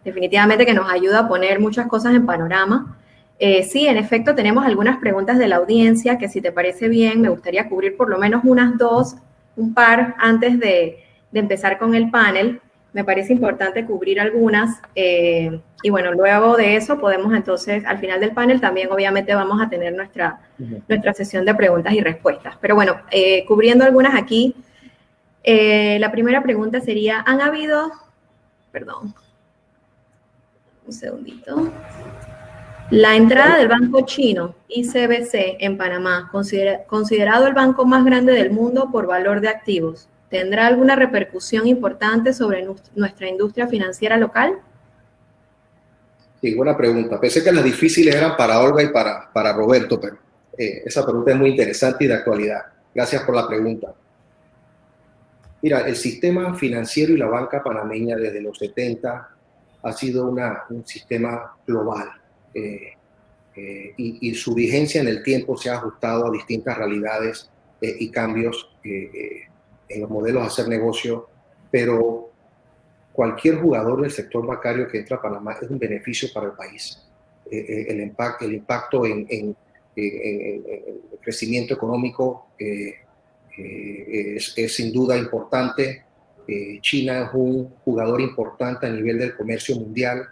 definitivamente que nos ayuda a poner muchas cosas en panorama. Sí, en efecto, tenemos algunas preguntas de la audiencia que, si te parece bien, me gustaría cubrir por lo menos un par antes de empezar con el panel. Me parece importante cubrir algunas y bueno, luego de eso podemos entonces, al final del panel también obviamente vamos a tener nuestra sesión de preguntas y respuestas. Pero bueno, cubriendo algunas aquí, la primera pregunta sería, ¿han habido, perdón, un segundito, la entrada del banco chino ICBC en Panamá, considerado el banco más grande del mundo por valor de activos, ¿tendrá alguna repercusión importante sobre nuestra industria financiera local? Sí, buena pregunta. Pensé que las difíciles eran para Olga y para Roberto, pero esa pregunta es muy interesante y de actualidad. Gracias por la pregunta. Mira, el sistema financiero y la banca panameña desde los 70 ha sido un sistema global y su vigencia en el tiempo se ha ajustado a distintas realidades y cambios en los modelos de hacer negocio, pero cualquier jugador del sector bancario que entra a Panamá es un beneficio para el país. El impacto en el crecimiento económico es sin duda importante. China es un jugador importante a nivel del comercio mundial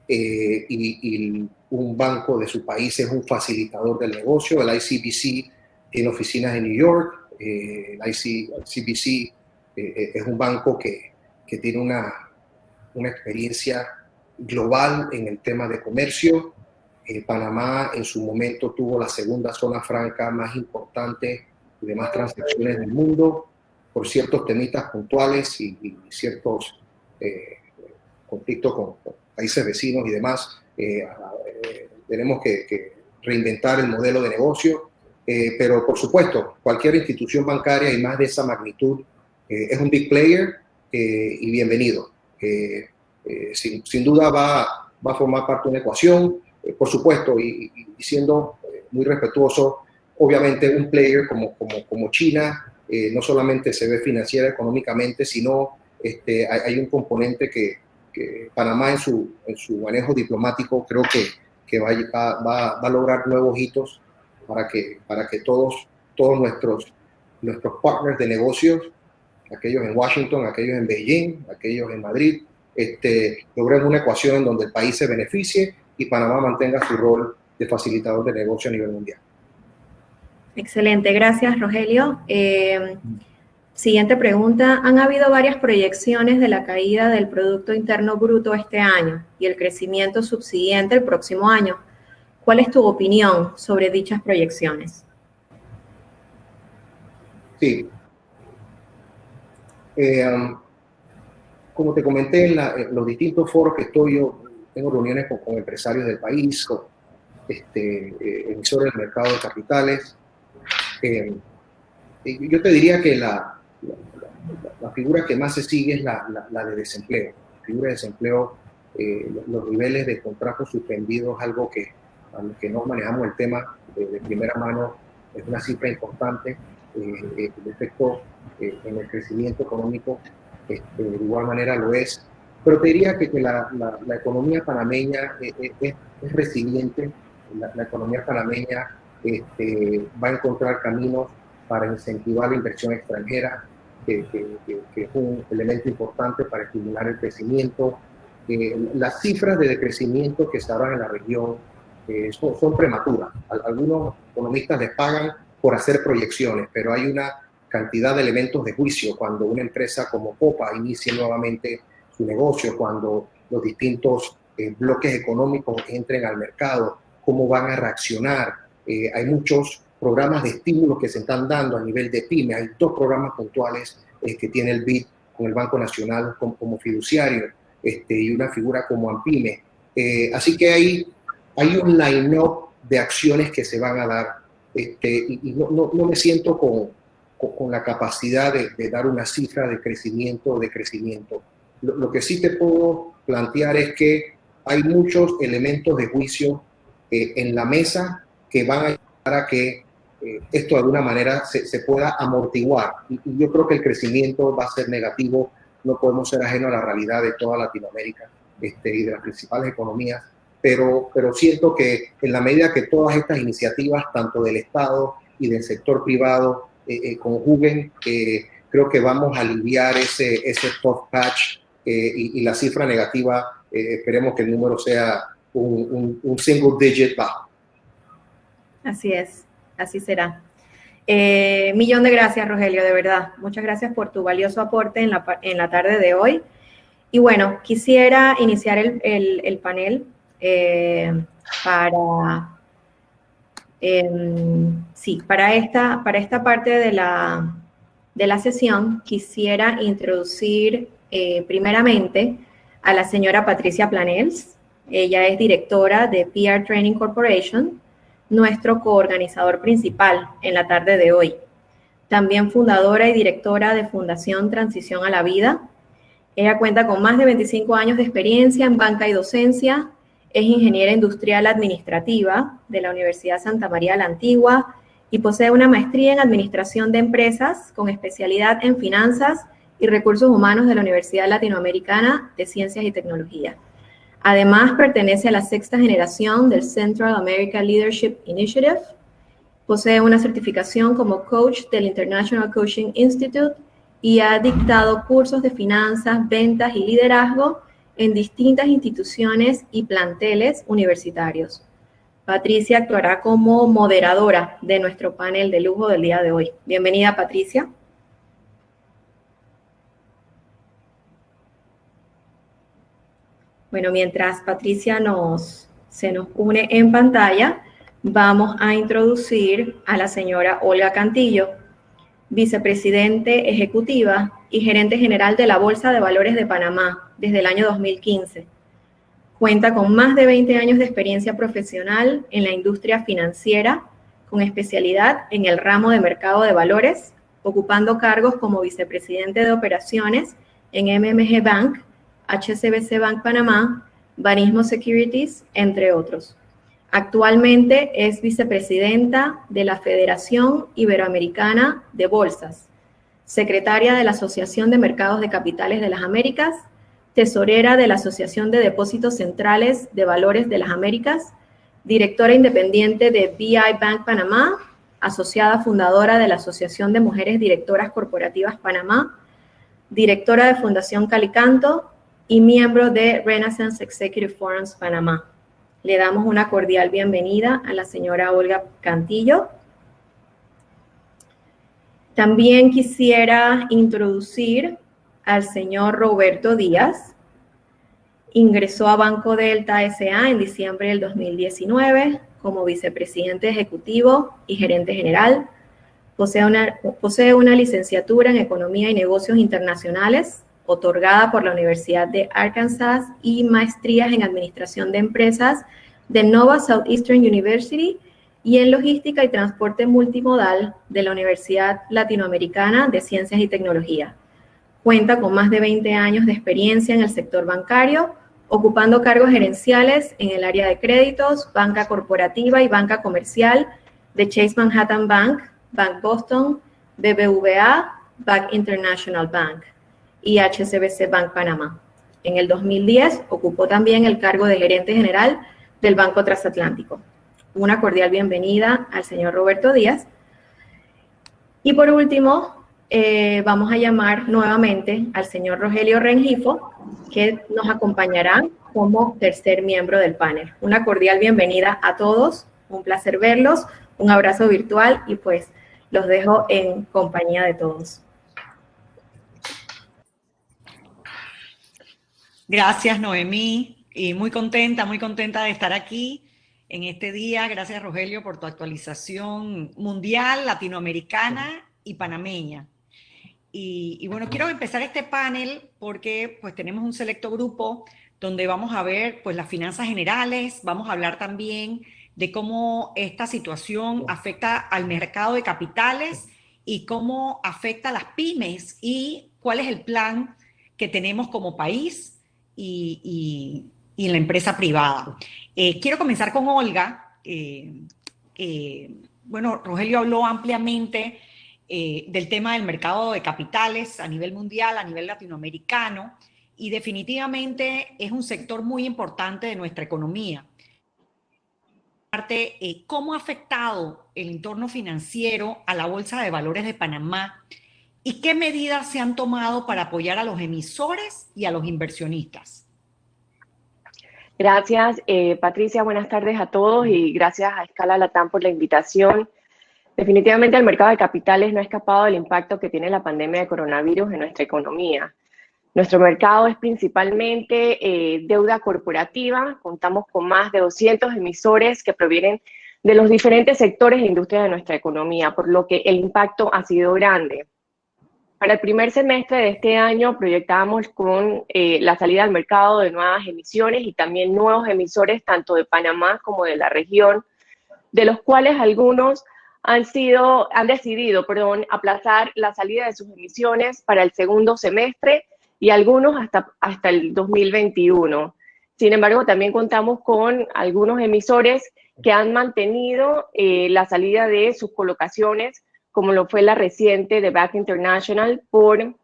y un banco de su país es un facilitador del negocio. El ICBC tiene oficinas en New York. El ICBC es un banco que tiene una experiencia global en el tema de comercio. Panamá en su momento tuvo la segunda zona franca más importante y de más transacciones del mundo por ciertos temitas puntuales y ciertos conflictos con países vecinos y demás. Tenemos que reinventar el modelo de negocio, pero por supuesto, cualquier institución bancaria y más de esa magnitud es un big player y bienvenido. Sin duda va a formar parte de una ecuación, por supuesto, y siendo muy respetuoso, obviamente un player como China no solamente se ve financiera económicamente, sino hay un componente que Panamá en su manejo diplomático creo que va a lograr nuevos hitos para que todos nuestros partners de negocios, aquellos en Washington, aquellos en Beijing, aquellos en Madrid, logren una ecuación en donde el país se beneficie y Panamá mantenga su rol de facilitador de negocio a nivel mundial. Excelente, gracias Rogelio. Siguiente pregunta. Han habido varias proyecciones de la caída del Producto Interno Bruto este año y el crecimiento subsiguiente el próximo año. ¿Cuál es tu opinión sobre dichas proyecciones? Sí. Como te comenté en los distintos foros que estoy, yo tengo reuniones con empresarios del país, con emisores del mercado de capitales. Yo te diría que la figura que más se sigue es la de desempleo. La figura de desempleo, los niveles de contratos suspendidos, algo que a los que no manejamos el tema de primera mano, es una cifra importante. El efecto en el crecimiento económico de igual manera lo es. Pero te diría que la economía panameña es resiliente. La economía panameña va a encontrar caminos para incentivar la inversión extranjera, que es un elemento importante para estimular el crecimiento. Las cifras de decrecimiento que se hablan en la región son prematuras. Algunos economistas les pagan por hacer proyecciones, pero hay una cantidad de elementos de juicio cuando una empresa como Copa inicie nuevamente su negocio, cuando los distintos bloques económicos entren al mercado, cómo van a reaccionar. Hay muchos programas de estímulo que se están dando a nivel de PYME. Hay 2 programas puntuales que tiene el BID con el Banco Nacional como fiduciario y una figura como AMPYME. Así que hay un line-up de acciones que se van a dar y no me siento con la capacidad de dar una cifra de crecimiento o de crecimiento. Lo que sí te puedo plantear es que hay muchos elementos de juicio en la mesa que van a ayudar a que esto de alguna manera se pueda amortiguar. Y yo creo que el crecimiento va a ser negativo. No podemos ser ajenos a la realidad de toda Latinoamérica y de las principales economías. Pero siento que en la medida que todas estas iniciativas, tanto del Estado y del sector privado, conjuguen, creo que vamos a aliviar ese tough patch y la cifra negativa, esperemos que el número sea un single digit bajo. Así es, así será. Millón de gracias, Rogelio, de verdad. Muchas gracias por tu valioso aporte en la tarde de hoy. Y bueno, quisiera iniciar el panel para esta parte de la sesión. Quisiera introducir primeramente a la señora Patricia Planels. Ella es directora de PR Training Corporation, nuestro coorganizador principal en la tarde de hoy. También fundadora y directora de Fundación Transición a la Vida. Ella cuenta con más de 25 años de experiencia en banca y docencia. Es ingeniera industrial administrativa de la Universidad Santa María la Antigua y posee una maestría en administración de empresas con especialidad en finanzas y recursos humanos de la Universidad Latinoamericana de Ciencias y Tecnología. Además, pertenece a la 6ª generación del Central America Leadership Initiative. Posee una certificación como coach del International Coaching Institute y ha dictado cursos de finanzas, ventas y liderazgo en distintas instituciones y planteles universitarios. Patricia actuará como moderadora de nuestro panel de lujo del día de hoy. Bienvenida, Patricia. Bueno, mientras Patricia se nos une en pantalla, vamos a introducir a la señora Olga Cantillo, vicepresidente ejecutiva y gerente general de la Bolsa de Valores de Panamá desde el año 2015. Cuenta con más de 20 años de experiencia profesional en la industria financiera, con especialidad en el ramo de mercado de valores, ocupando cargos como vicepresidente de operaciones en MMG Bank, HSBC Bank Panamá, Banismo Securities, entre otros. Actualmente es vicepresidenta de la Federación Iberoamericana de Bolsas, secretaria de la Asociación de Mercados de Capitales de las Américas, tesorera de la Asociación de Depósitos Centrales de Valores de las Américas, directora independiente de BI Bank Panamá, asociada fundadora de la Asociación de Mujeres Directoras Corporativas Panamá, directora de Fundación Calicanto y miembro de Renaissance Executive Forums Panamá. Le damos una cordial bienvenida a la señora Olga Cantillo. También quisiera introducir al señor Roberto Díaz. Ingresó a Banco Delta S.A. en diciembre del 2019 como vicepresidente ejecutivo y gerente general. Posee una licenciatura en Economía y Negocios Internacionales, otorgada por la Universidad de Arkansas, y maestrías en Administración de Empresas de Nova Southeastern University y en Logística y Transporte Multimodal de la Universidad Latinoamericana de Ciencias y Tecnología. Cuenta con más de 20 años de experiencia en el sector bancario, ocupando cargos gerenciales en el área de créditos, banca corporativa y banca comercial de Chase Manhattan Bank, Bank Boston, BBVA, Bank International Bank y HSBC Bank Panamá. En el 2010 ocupó también el cargo de gerente general del Banco Transatlántico. Una cordial bienvenida al señor Roberto Díaz. Y por último, vamos a llamar nuevamente al señor Rogelio Rengifo, que nos acompañará como tercer miembro del panel. Una cordial bienvenida a todos, un placer verlos, un abrazo virtual y pues los dejo en compañía de todos. Gracias, Noemí, y muy contenta de estar aquí en este día. Gracias, Rogelio, por tu actualización mundial, latinoamericana y panameña. Y bueno, quiero empezar este panel porque pues tenemos un selecto grupo donde vamos a ver pues las finanzas generales, vamos a hablar también de cómo esta situación afecta al mercado de capitales y cómo afecta a las pymes y cuál es el plan que tenemos como país y en la empresa privada. Quiero comenzar con Olga. Bueno, Rogelio habló ampliamente del tema del mercado de capitales a nivel mundial, a nivel latinoamericano, y definitivamente es un sector muy importante de nuestra economía. ¿Cómo ha afectado el entorno financiero a la Bolsa de Valores de Panamá y qué medidas se han tomado para apoyar a los emisores y a los inversionistas? Gracias, Patricia. Buenas tardes a todos y gracias a Escala Latam por la invitación. Definitivamente el mercado de capitales no ha escapado del impacto que tiene la pandemia de coronavirus en nuestra economía. Nuestro mercado es principalmente deuda corporativa. Contamos con más de 200 emisores que provienen de los diferentes sectores e industrias de nuestra economía, por lo que el impacto ha sido grande. Para el primer semestre de este año proyectábamos con la salida al mercado de nuevas emisiones y también nuevos emisores tanto de Panamá como de la región, de los cuales algunos han decidido aplazar la salida de sus emisiones para el segundo semestre y algunos hasta el 2021. Sin embargo, también contamos con algunos emisores que han mantenido la salida de sus colocaciones, como lo fue la reciente de Bank International por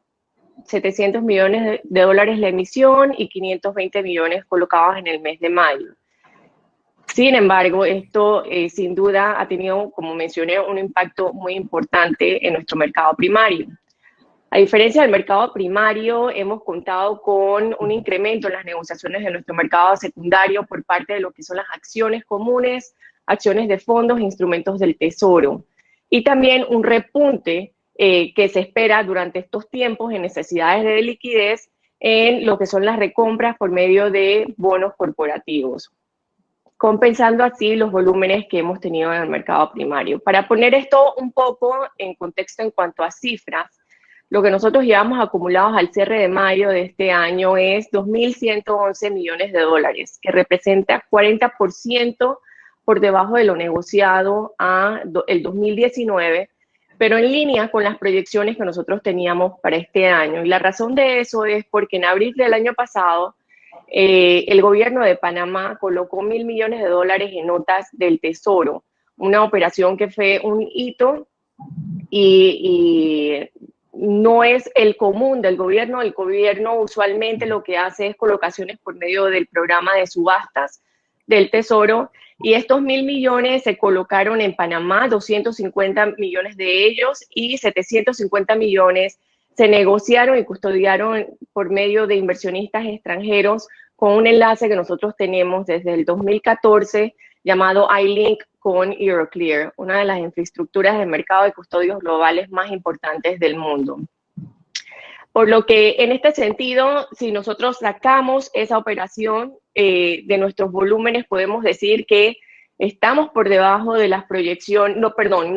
700 millones de dólares la emisión y 520 millones colocados en el mes de mayo. Sin embargo, esto sin duda ha tenido, como mencioné, un impacto muy importante en nuestro mercado primario. A diferencia del mercado primario, hemos contado con un incremento en las negociaciones de nuestro mercado secundario por parte de lo que son las acciones comunes, acciones de fondos e instrumentos del Tesoro. Y también un repunte que se espera durante estos tiempos en necesidades de liquidez en lo que son las recompras por medio de bonos corporativos, compensando así los volúmenes que hemos tenido en el mercado primario. Para poner esto un poco en contexto en cuanto a cifras, Lo que nosotros llevamos acumulados al cierre de mayo de este año es 2.111 millones de dólares, que representa 40% por debajo de lo negociado el 2019, pero en línea con las proyecciones que nosotros teníamos para este año. Y la razón de eso es porque en abril del año pasado, el gobierno de Panamá colocó 1.000 millones de dólares en notas del Tesoro, una operación que fue un hito y no es el común del gobierno. El gobierno usualmente lo que hace es colocaciones por medio del programa de subastas del Tesoro, y estos 1.000 millones se colocaron en Panamá, 250 millones de ellos, y 750 millones se negociaron y custodiaron por medio de inversionistas extranjeros con un enlace que nosotros tenemos desde el 2014 llamado iLink con Euroclear, una de las infraestructuras de mercado de custodios globales más importantes del mundo. Por lo que en este sentido, si nosotros sacamos esa operación de nuestros volúmenes, podemos decir que estamos por debajo de las proyecciones, no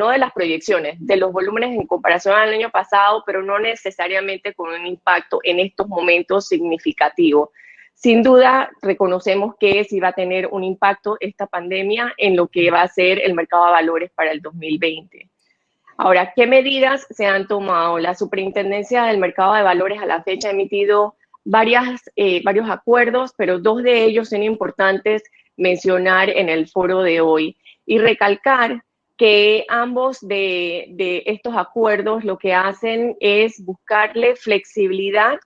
de las proyecciones, de los volúmenes en comparación al año pasado, pero no necesariamente con un impacto en estos momentos significativo. Sin duda, reconocemos que sí va a tener un impacto esta pandemia en lo que va a ser el mercado de valores para el 2020. Ahora, ¿qué medidas se han tomado? La Superintendencia del Mercado de Valores a la fecha ha emitido varios acuerdos, pero dos de ellos son importantes mencionar en el foro de hoy y recalcar que ambos de estos acuerdos lo que hacen es buscarle flexibilidad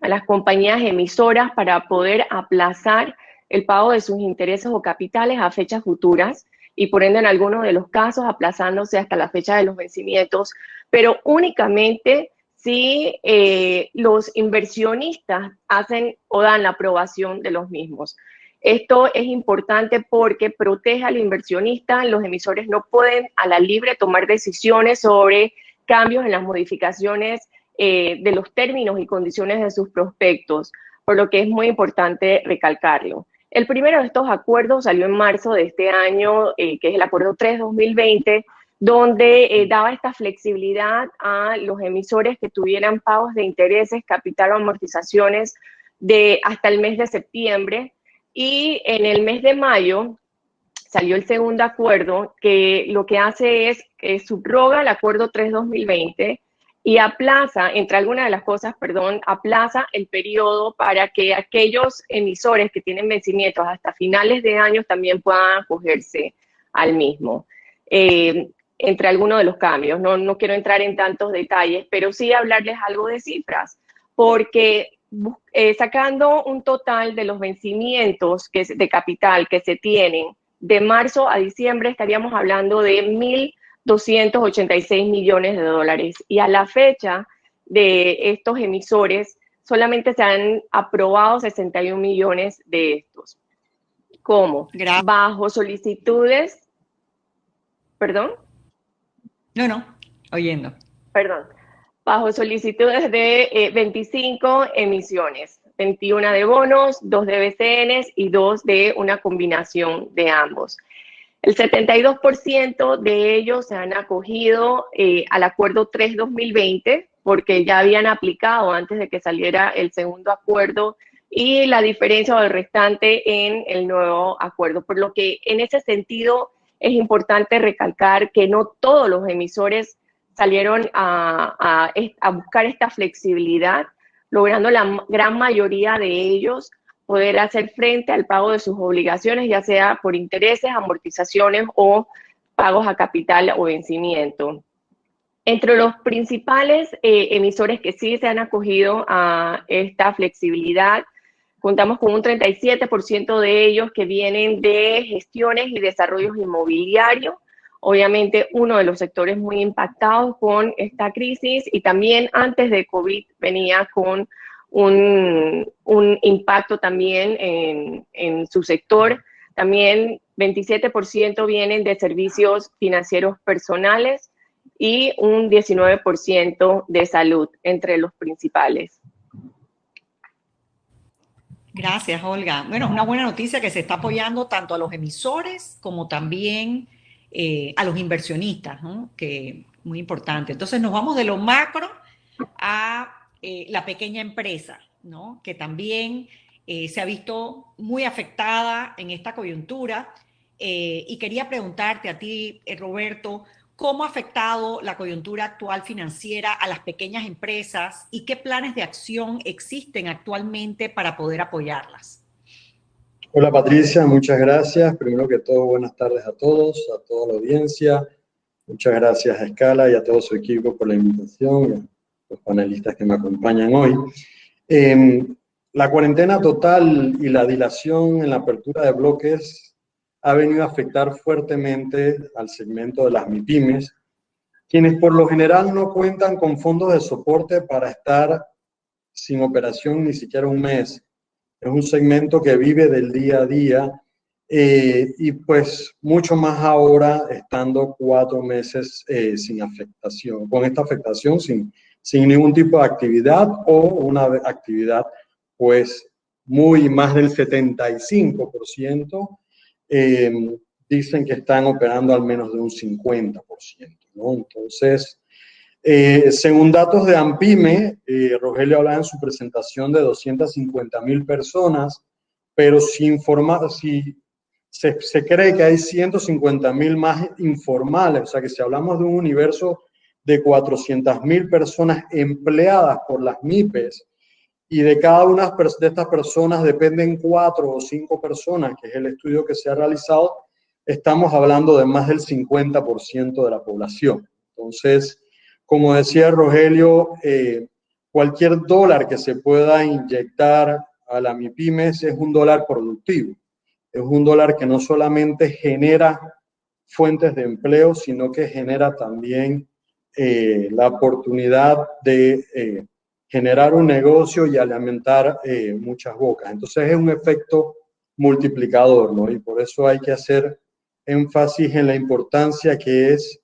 a las compañías emisoras para poder aplazar el pago de sus intereses o capitales a fechas futuras, y por ende en algunos de los casos aplazándose hasta la fecha de los vencimientos, pero únicamente si los inversionistas hacen o dan la aprobación de los mismos. Esto es importante porque protege al inversionista. Los emisores no pueden a la libre tomar decisiones sobre cambios en las modificaciones de los términos y condiciones de sus prospectos, por lo que es muy importante recalcarlo. El primero de estos acuerdos salió en marzo de este año, que es el Acuerdo 3-2020, donde daba esta flexibilidad a los emisores que tuvieran pagos de intereses, capital o amortizaciones de hasta el mes de septiembre. Y en el mes de mayo salió el segundo acuerdo, que lo que hace es que subroga el Acuerdo 3-2020 y aplaza, entre algunas de las cosas, aplaza el periodo para que aquellos emisores que tienen vencimientos hasta finales de año también puedan acogerse al mismo. Entre algunos de los cambios, no quiero entrar en tantos detalles, pero sí hablarles algo de cifras, porque sacando un total de los vencimientos de capital que se tienen de marzo a diciembre, estaríamos hablando de 1.286 millones de dólares. Y a la fecha de estos emisores, solamente se han aprobado 61 millones de estos. ¿Cómo? Gracias. Bajo solicitudes, ¿perdón? No, oyendo. Perdón. Bajo solicitudes de 25 emisiones, 21 de bonos, 2 de BCNs y 2 de una combinación de ambos. El 72% de ellos se han acogido al Acuerdo 3-2020 porque ya habían aplicado antes de que saliera el segundo acuerdo, y la diferencia o el restante en el nuevo acuerdo. Por lo que en ese sentido es importante recalcar que no todos los emisores salieron a buscar esta flexibilidad, logrando la gran mayoría de ellos poder hacer frente al pago de sus obligaciones, ya sea por intereses, amortizaciones o pagos a capital o vencimiento. Entre los principales emisores que sí se han acogido a esta flexibilidad, contamos con un 37% de ellos que vienen de gestiones y desarrollos inmobiliarios, obviamente uno de los sectores muy impactados con esta crisis, y también antes de COVID venía con un impacto también en su sector. También 27% vienen de servicios financieros personales y un 19% de salud, entre los principales. Gracias, Olga. Bueno, es una buena noticia que se está apoyando tanto a los emisores como también a los inversionistas, ¿no? Que muy importante. Entonces nos vamos de lo macro a la pequeña empresa, ¿no? Que también se ha visto muy afectada en esta coyuntura. Y quería preguntarte a ti, Roberto, ¿cómo ha afectado la coyuntura actual financiera a las pequeñas empresas y qué planes de acción existen actualmente para poder apoyarlas? Hola Patricia, muchas gracias. Primero que todo, buenas tardes a todos, a toda la audiencia. Muchas gracias a Escala y a todo su equipo por la invitación y a los panelistas que me acompañan hoy. La cuarentena total y la dilación en la apertura de bloques ha venido a afectar fuertemente al segmento de las MIPYMES, quienes por lo general no cuentan con fondos de soporte para estar sin operación ni siquiera un mes. Es un segmento que vive del día a día y pues mucho más ahora estando 4 meses sin afectación, con esta afectación sin ningún tipo de actividad o una actividad pues más del 75% dicen que están operando al menos de un 50%, ¿no? Entonces, según datos de ANPYME, Rogelio hablaba en su presentación de 250.000 personas, pero se cree que hay 150.000 más informales, o sea que si hablamos de un universo de 400.000 personas empleadas por las MIPES, y de cada una de estas personas dependen 4 o 5 personas, que es el estudio que se ha realizado, estamos hablando de más del 50% de la población. Entonces, como decía Rogelio, cualquier dólar que se pueda inyectar a la MIPYMES es un dólar productivo. Es un dólar que no solamente genera fuentes de empleo, sino que genera también la oportunidad de generar un negocio y alimentar muchas bocas. Entonces es un efecto multiplicador, ¿no? Y por eso hay que hacer énfasis en la importancia que es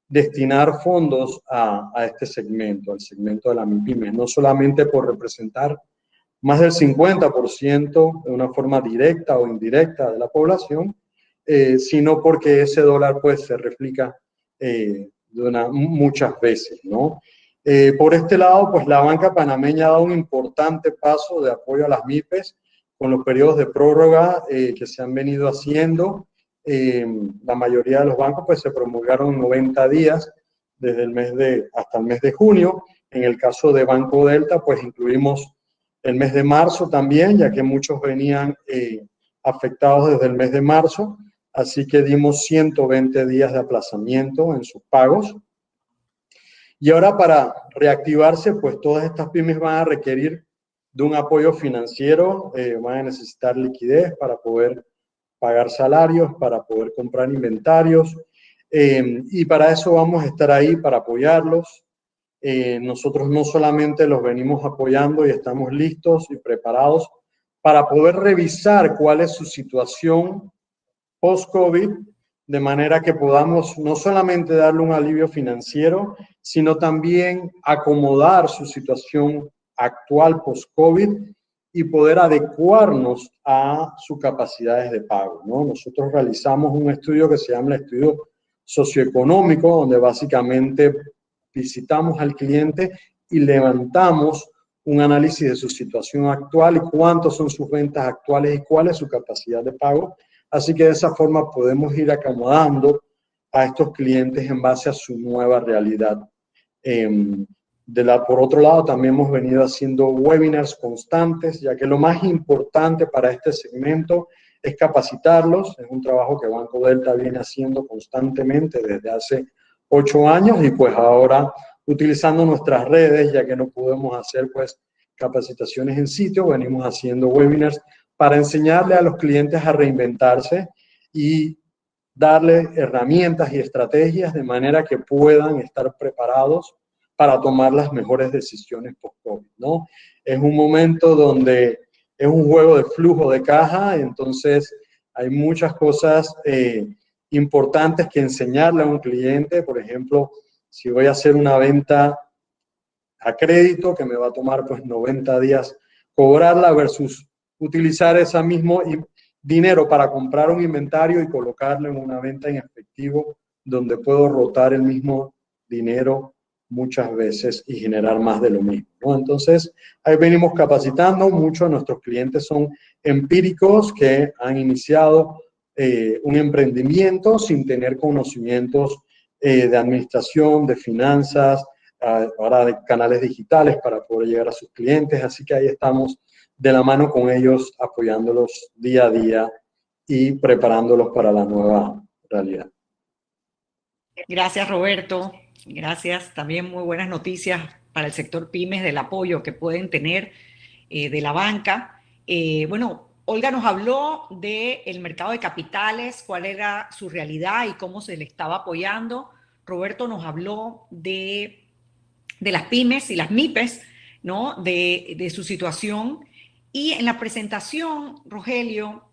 destinar fondos a este segmento, al segmento de la MIPYME, no solamente por representar más del 50% de una forma directa o indirecta de la población, sino porque ese dólar pues se replica muchas veces, ¿no? Por este lado, pues la banca panameña ha dado un importante paso de apoyo a las MIPES con los periodos de prórroga que se han venido haciendo. La mayoría de los bancos pues se promulgaron 90 días desde hasta el mes de junio. En el caso de Banco Delta, pues incluimos el mes de marzo también, ya que muchos venían afectados desde el mes de marzo, así que dimos 120 días de aplazamiento en sus pagos. Y ahora para reactivarse, pues todas estas pymes van a requerir de un apoyo financiero, van a necesitar liquidez para poder pagar salarios, para poder comprar inventarios, y para eso vamos a estar ahí para apoyarlos. Nosotros no solamente los venimos apoyando y estamos listos y preparados para poder revisar cuál es su situación post-COVID, de manera que podamos no solamente darle un alivio financiero, sino también acomodar su situación actual post-COVID y poder adecuarnos a sus capacidades de pago, ¿no? Nosotros realizamos un estudio que se llama el estudio socioeconómico, donde básicamente visitamos al cliente y levantamos un análisis de su situación actual y cuántas son sus ventas actuales y cuál es su capacidad de pago. Así que de esa forma podemos ir acomodando a estos clientes en base a su nueva realidad. Por otro lado, también hemos venido haciendo webinars constantes, ya que lo más importante para este segmento es capacitarlos. Es un trabajo que Banco Delta viene haciendo constantemente desde hace 8 años y pues ahora utilizando nuestras redes, ya que no podemos hacer pues capacitaciones en sitio, venimos haciendo webinars para enseñarle a los clientes a reinventarse y darle herramientas y estrategias de manera que puedan estar preparados para tomar las mejores decisiones post-COVID, ¿no? Es un momento donde es un juego de flujo de caja, entonces hay muchas cosas importantes que enseñarle a un cliente. Por ejemplo, si voy a hacer una venta a crédito, que me va a tomar pues 90 días cobrarla versus utilizar ese mismo dinero para comprar un inventario y colocarlo en una venta en efectivo donde puedo rotar el mismo dinero muchas veces y generar más de lo mismo, ¿no? Entonces, ahí venimos capacitando. Muchos de nuestros clientes son empíricos que han iniciado un emprendimiento sin tener conocimientos de administración, de finanzas, ahora de canales digitales para poder llegar a sus clientes. Así que ahí estamos de la mano con ellos, apoyándolos día a día y preparándolos para la nueva realidad. Gracias, Roberto. Gracias. También muy buenas noticias para el sector pymes del apoyo que pueden tener de la banca. Bueno, Olga nos habló del mercado de capitales, cuál era su realidad y cómo se le estaba apoyando. Roberto nos habló de las pymes y las MIPES, ¿no? De su situación. Y en la presentación, Rogelio,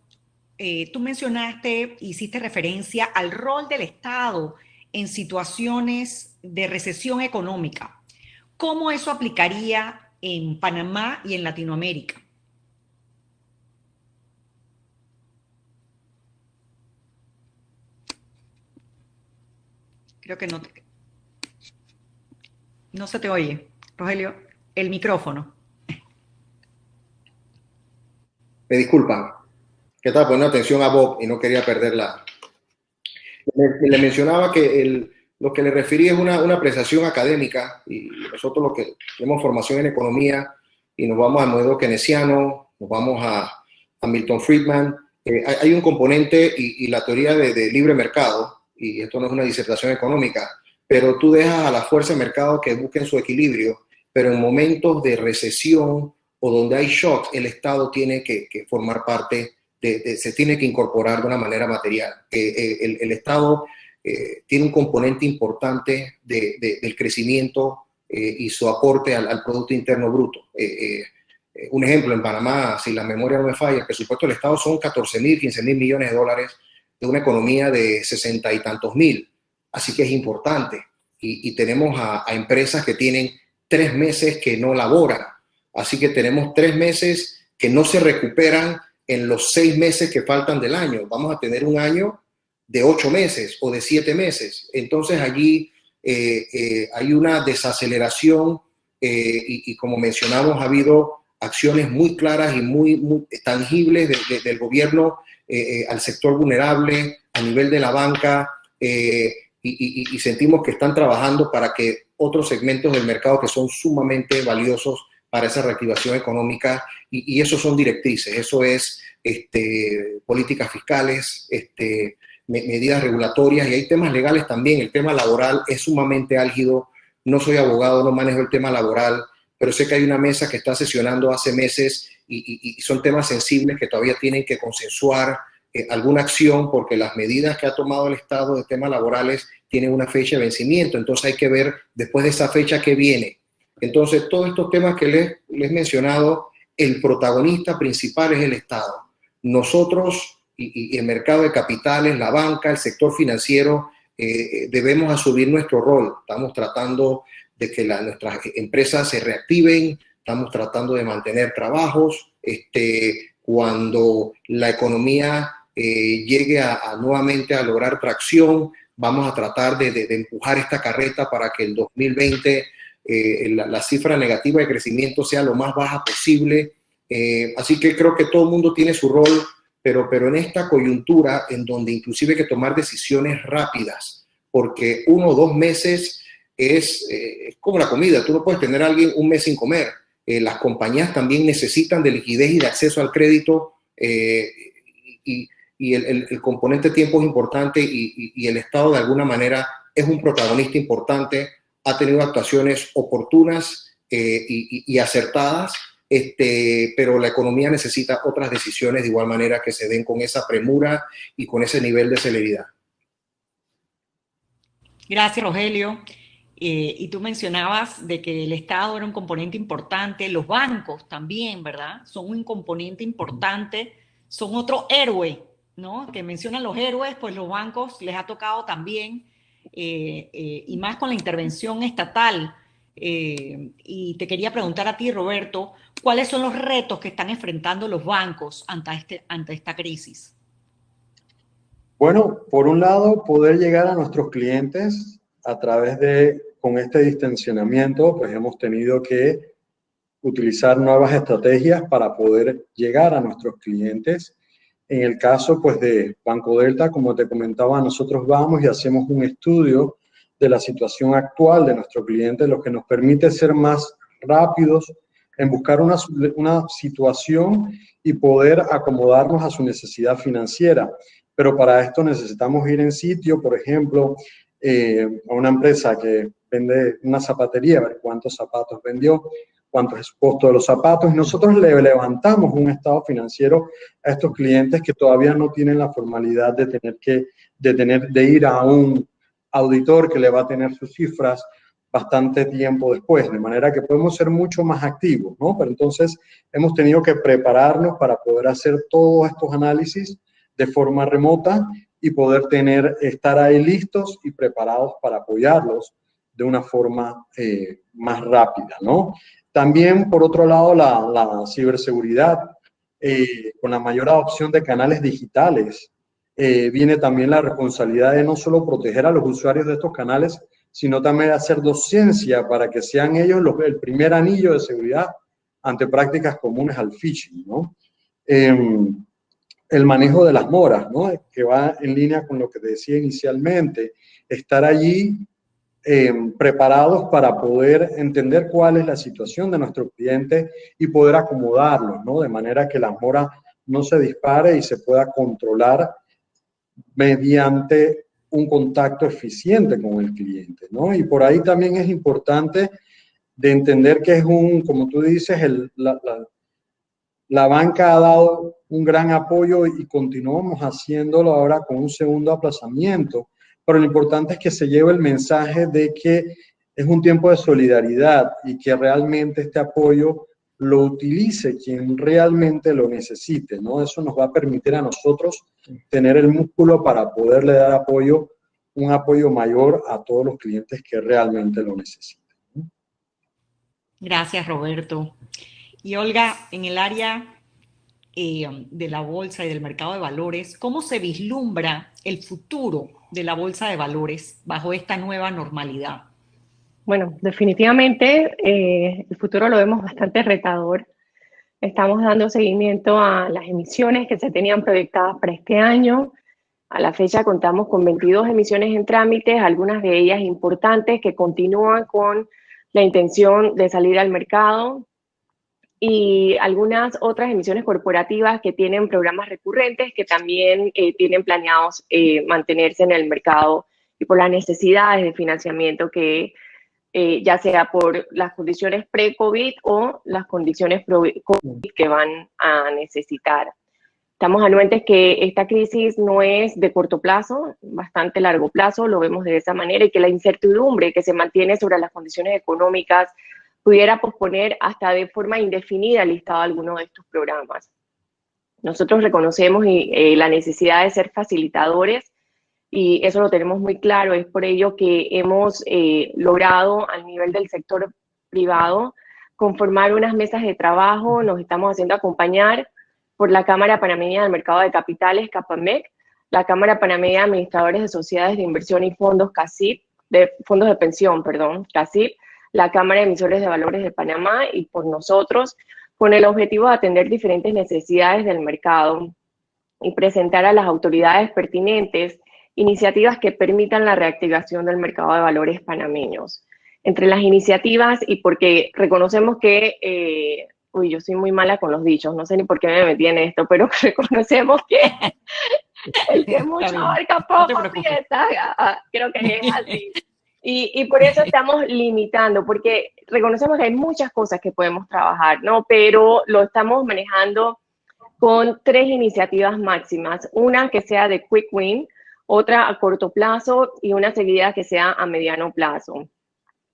tú mencionaste, hiciste referencia al rol del Estado en situaciones de recesión económica. ¿Cómo eso aplicaría en Panamá y en Latinoamérica? Creo que no se te oye, Rogelio, el micrófono. Me disculpan, que estaba poniendo atención a Bob y no quería perderla. Le mencionaba que lo que le referí es una apreciación académica, y nosotros lo que tenemos formación en economía y nos vamos al modelo keynesiano, nos vamos a Milton Friedman. Hay un componente y la teoría de libre mercado, y esto no es una disertación económica, pero tú dejas a la fuerza de mercado que busquen su equilibrio, pero en momentos de recesión o donde hay shock, el Estado tiene que formar parte, se tiene que incorporar de una manera material. El Estado tiene un componente importante del crecimiento y su aporte al Producto Interno Bruto. Un ejemplo, en Panamá, si la memoria no me falla, el presupuesto del Estado son 14.000, 15.000 millones de dólares de una economía de 60 y tantos mil. Así que es importante. Y tenemos a empresas que tienen 3 meses que no laboran. Así que tenemos 3 meses que no se recuperan en los 6 meses que faltan del año. Vamos a tener un año de 8 meses o de 7 meses. Entonces allí hay una desaceleración y como mencionamos, ha habido acciones muy claras y muy tangibles del gobierno al sector vulnerable, a nivel de la banca, y sentimos que están trabajando para que otros segmentos del mercado que son sumamente valiosos para esa reactivación económica, y eso son directrices, eso es políticas fiscales, medidas regulatorias, y hay temas legales también. El tema laboral es sumamente álgido. No soy abogado, no manejo el tema laboral, pero sé que hay una mesa que está sesionando hace meses y son temas sensibles que todavía tienen que consensuar alguna acción, porque las medidas que ha tomado el Estado de temas laborales tienen una fecha de vencimiento. Entonces hay que ver después de esa fecha qué viene. Entonces, todos estos temas que les he mencionado, el protagonista principal es el Estado. Nosotros y el mercado de capitales, la banca, el sector financiero, debemos asumir nuestro rol. Estamos tratando de que nuestras empresas se reactiven, estamos tratando de mantener trabajos. Cuando la economía llegue nuevamente a lograr tracción, vamos a tratar de empujar esta carreta para que el 2020 la cifra negativa de crecimiento sea lo más baja posible. Así que creo que todo el mundo tiene su rol, pero en esta coyuntura en donde inclusive hay que tomar decisiones rápidas, porque 1 o 2 meses es como la comida. Tú no puedes tener a alguien un mes sin comer. Las compañías también necesitan de liquidez y de acceso al crédito, y el componente tiempo es importante, y el Estado de alguna manera es un protagonista importante. Ha tenido actuaciones oportunas y acertadas, pero la economía necesita otras decisiones de igual manera que se den con esa premura y con ese nivel de celeridad. Gracias, Rogelio. Y tú mencionabas de que el Estado era un componente importante, los bancos también, ¿verdad? Son un componente importante, son otro héroe, ¿no? Que mencionan los héroes, pues los bancos les ha tocado también, y más con la intervención estatal. Y te quería preguntar a ti, Roberto, ¿cuáles son los retos que están enfrentando los bancos ante esta crisis? Bueno, por un lado, poder llegar a nuestros clientes a través de con este distensionamiento, pues hemos tenido que utilizar nuevas estrategias para poder llegar a nuestros clientes. En el caso, pues, de Banco Delta, como te comentaba, nosotros vamos y hacemos un estudio de la situación actual de nuestro cliente, lo que nos permite ser más rápidos en buscar una situación y poder acomodarnos a su necesidad financiera. Pero para esto necesitamos ir en sitio, por ejemplo, a una empresa que vende una zapatería, ver cuántos zapatos vendió, cuánto es el costo de los zapatos, y nosotros le levantamos un estado financiero a estos clientes que todavía no tienen la formalidad de ir a un auditor que le va a tener sus cifras bastante tiempo después, de manera que podemos ser mucho más activos, ¿no? Pero entonces hemos tenido que prepararnos para poder hacer todos estos análisis de forma remota y poder estar ahí listos y preparados para apoyarlos de una forma más rápida, ¿no? También, por otro lado, la ciberseguridad, con la mayor adopción de canales digitales, viene también la responsabilidad de no solo proteger a los usuarios de estos canales, sino también hacer docencia para que sean ellos el primer anillo de seguridad ante prácticas comunes al phishing, ¿no? El manejo de las moras, ¿no? Que va en línea con lo que te decía inicialmente, estar allí preparados para poder entender cuál es la situación de nuestro cliente y poder acomodarlos, ¿no? De manera que la mora no se dispare y se pueda controlar mediante un contacto eficiente con el cliente, ¿no? Y por ahí también es importante de entender que es como tú dices, la banca ha dado un gran apoyo y continuamos haciéndolo ahora con un segundo aplazamiento, pero lo importante es que se lleve el mensaje de que es un tiempo de solidaridad y que realmente este apoyo lo utilice quien realmente lo necesite, ¿no? Eso nos va a permitir a nosotros tener el músculo para poderle dar un apoyo mayor a todos los clientes que realmente lo necesiten. Gracias, Roberto. Y Olga, en el área de la bolsa y del mercado de valores, ¿cómo se vislumbra el futuro de la bolsa de valores bajo esta nueva normalidad? Bueno, definitivamente el futuro lo vemos bastante retador. Estamos dando seguimiento a las emisiones que se tenían proyectadas para este año. A la fecha contamos con 22 emisiones en trámites, algunas de ellas importantes que continúan con la intención de salir al mercado, y algunas otras emisiones corporativas que tienen programas recurrentes que también tienen planeados mantenerse en el mercado y por las necesidades de financiamiento que ya sea por las condiciones pre-COVID o las condiciones pro-COVID que van a necesitar. Estamos anuentes que esta crisis no es de corto plazo, bastante largo plazo, lo vemos de esa manera, y que la incertidumbre que se mantiene sobre las condiciones económicas pudiera posponer hasta de forma indefinida el listado de algunos de estos programas. Nosotros reconocemos la necesidad de ser facilitadores y eso lo tenemos muy claro. Es por ello que hemos logrado al nivel del sector privado conformar unas mesas de trabajo. Nos estamos haciendo acompañar por la Cámara Panameña del Mercado de Capitales, CAPAMEC, la Cámara Panameña de Administradores de Sociedades de Inversión y Fondos, CACIP, de Fondos de Pensión, perdón, CACIP, la Cámara de Emisores de Valores de Panamá y por nosotros, con el objetivo de atender diferentes necesidades del mercado y presentar a las autoridades pertinentes iniciativas que permitan la reactivación del mercado de valores panameños. Entre las iniciativas, y porque reconocemos que, yo soy muy mala con los dichos, no sé ni por qué me metí en esto, pero reconocemos que el que mucho abarca poco fiesta, creo que es así. Y por eso estamos limitando, porque reconocemos que hay muchas cosas que podemos trabajar, ¿no? Pero lo estamos manejando con 3 iniciativas máximas. Una que sea de quick win, otra a corto plazo y una seguida que sea a mediano plazo.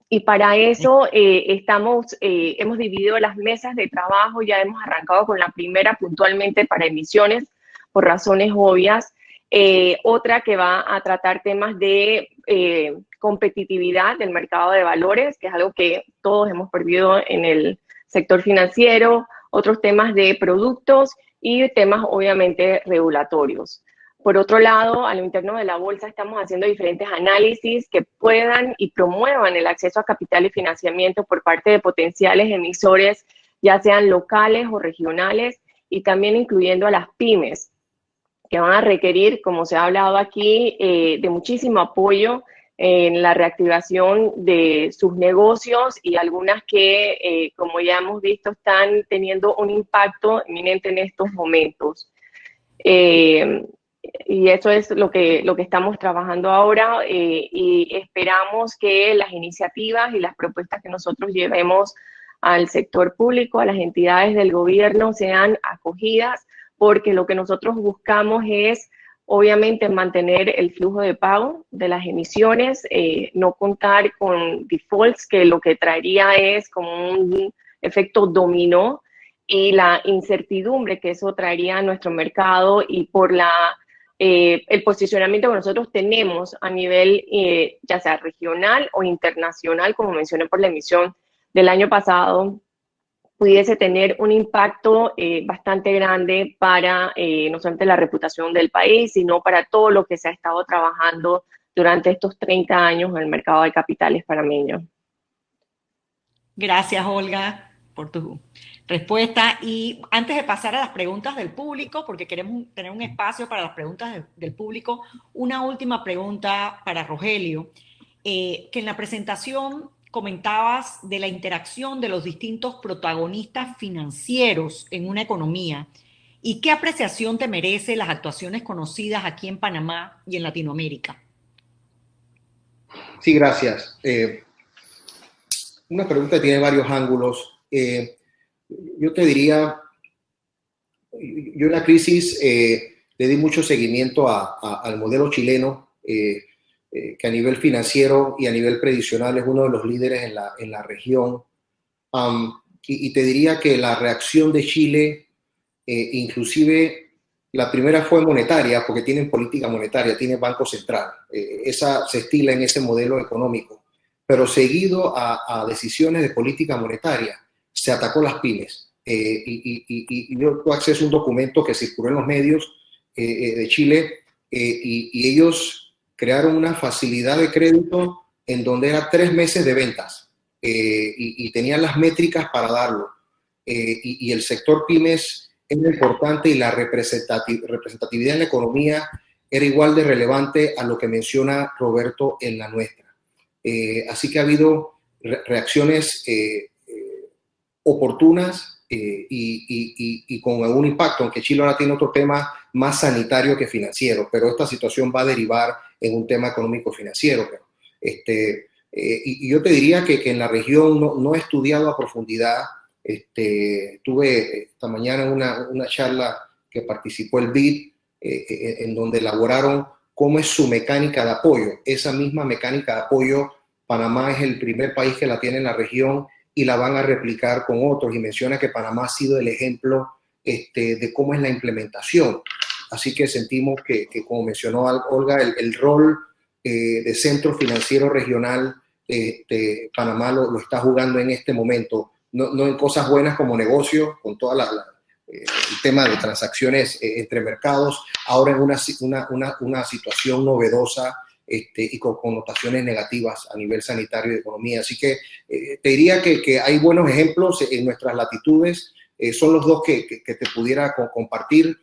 Y para eso hemos dividido las mesas de trabajo, ya hemos arrancado con la primera puntualmente para emisiones, por razones obvias. Otra que va a tratar temas de competitividad del mercado de valores, que es algo que todos hemos perdido en el sector financiero, otros temas de productos y temas obviamente regulatorios. Por otro lado, a lo interno de la bolsa estamos haciendo diferentes análisis que puedan y promuevan el acceso a capital y financiamiento por parte de potenciales emisores, ya sean locales o regionales, y también incluyendo a las pymes, que van a requerir, como se ha hablado aquí, de muchísimo apoyo en la reactivación de sus negocios, y algunas que, como ya hemos visto, están teniendo un impacto inminente en estos momentos. Y eso es lo que estamos trabajando ahora, y esperamos que las iniciativas y las propuestas que nosotros llevemos al sector público, a las entidades del gobierno, sean acogidas, porque lo que nosotros buscamos es, obviamente, mantener el flujo de pago de las emisiones, no contar con defaults, que lo que traería es como un efecto dominó, y la incertidumbre que eso traería a nuestro mercado, y por el posicionamiento que nosotros tenemos a nivel ya sea regional o internacional, como mencioné, por la emisión del año pasado, pudiese tener un impacto bastante grande para no solamente la reputación del país, sino para todo lo que se ha estado trabajando durante estos 30 años en el mercado de capitales panameño. Gracias, Olga, por tu respuesta. Y antes de pasar a las preguntas del público, porque queremos tener un espacio para las preguntas del público, una última pregunta para Rogelio, que en la presentación comentabas de la interacción de los distintos protagonistas financieros en una economía. ¿Y qué apreciación te merece las actuaciones conocidas aquí en Panamá y en Latinoamérica? Sí, gracias. Una pregunta que tiene varios ángulos. Yo te diría, yo en la crisis le di mucho seguimiento al modelo chileno, que a nivel financiero y a nivel previsional es uno de los líderes en la región. Y te diría que la reacción de Chile, inclusive la primera fue monetaria, porque tienen política monetaria, tienen Banco Central. Esa se estila en ese modelo económico. Pero seguido a decisiones de política monetaria, se atacó las pymes. Y yo tuve acceso a un documento que circuló en los medios de Chile, y ellos crearon una facilidad de crédito en donde era 3 meses de ventas, y tenían las métricas para darlo. Y el sector pymes era importante, y la representatividad en la economía era igual de relevante a lo que menciona Roberto en la nuestra. Así que ha habido reacciones oportunas y con algún impacto, aunque Chile ahora tiene otro tema más sanitario que financiero, pero esta situación va a derivar en un tema económico-financiero. Y yo te diría que en la región no he estudiado a profundidad. Tuve esta mañana una charla que participó el BID, en donde elaboraron cómo es su mecánica de apoyo. Esa misma mecánica de apoyo, Panamá es el primer país que la tiene en la región, y la van a replicar con otros, y menciona que Panamá ha sido el ejemplo de cómo es la implementación. Así que sentimos que como mencionó Olga, el rol de centro financiero regional, Panamá lo está jugando en este momento, no en cosas buenas como negocio, con todo el tema de transacciones entre mercados, ahora en una situación novedosa, y con connotaciones negativas a nivel sanitario y de economía. Así que te diría que hay buenos ejemplos en nuestras latitudes. Son los dos que te pudiera compartir,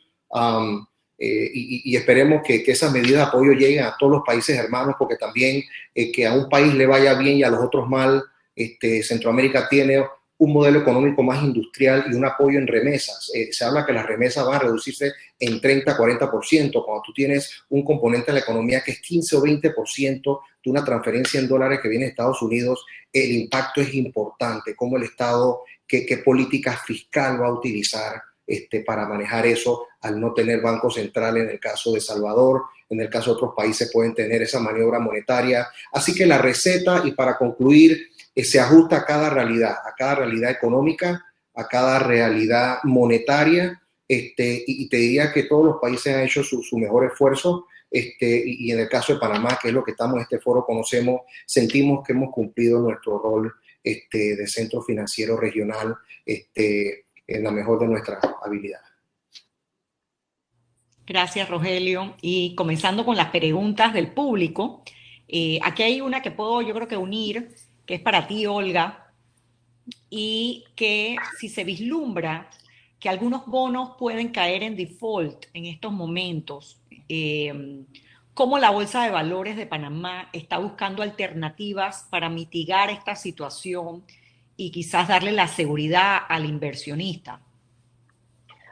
y esperemos que esas medidas de apoyo lleguen a todos los países hermanos, porque también que a un país le vaya bien y a los otros mal. Centroamérica tiene un modelo económico más industrial y un apoyo en remesas. Se habla que las remesas van a reducirse en 30-40%, cuando tú tienes un componente de la economía que es 15 o 20% de una transferencia en dólares que viene de Estados Unidos. El impacto es importante, cómo el Estado, qué política fiscal va a utilizar para manejar eso, al no tener banco central en el caso de Salvador. En el caso de otros países pueden tener esa maniobra monetaria. Así que la receta, y para concluir, se ajusta a cada realidad económica, a cada realidad monetaria, y te diría que todos los países han hecho su mejor esfuerzo, y en el caso de Panamá, que es lo que estamos en este foro, sentimos que hemos cumplido nuestro rol de centro financiero regional, en la mejor de nuestras habilidades. Gracias, Rogelio. Y comenzando con las preguntas del público, aquí hay una que puedo, yo creo que unir, que es para ti, Olga, y que si se vislumbra que algunos bonos pueden caer en default en estos momentos, ¿cómo la Bolsa de Valores de Panamá está buscando alternativas para mitigar esta situación y quizás darle la seguridad al inversionista?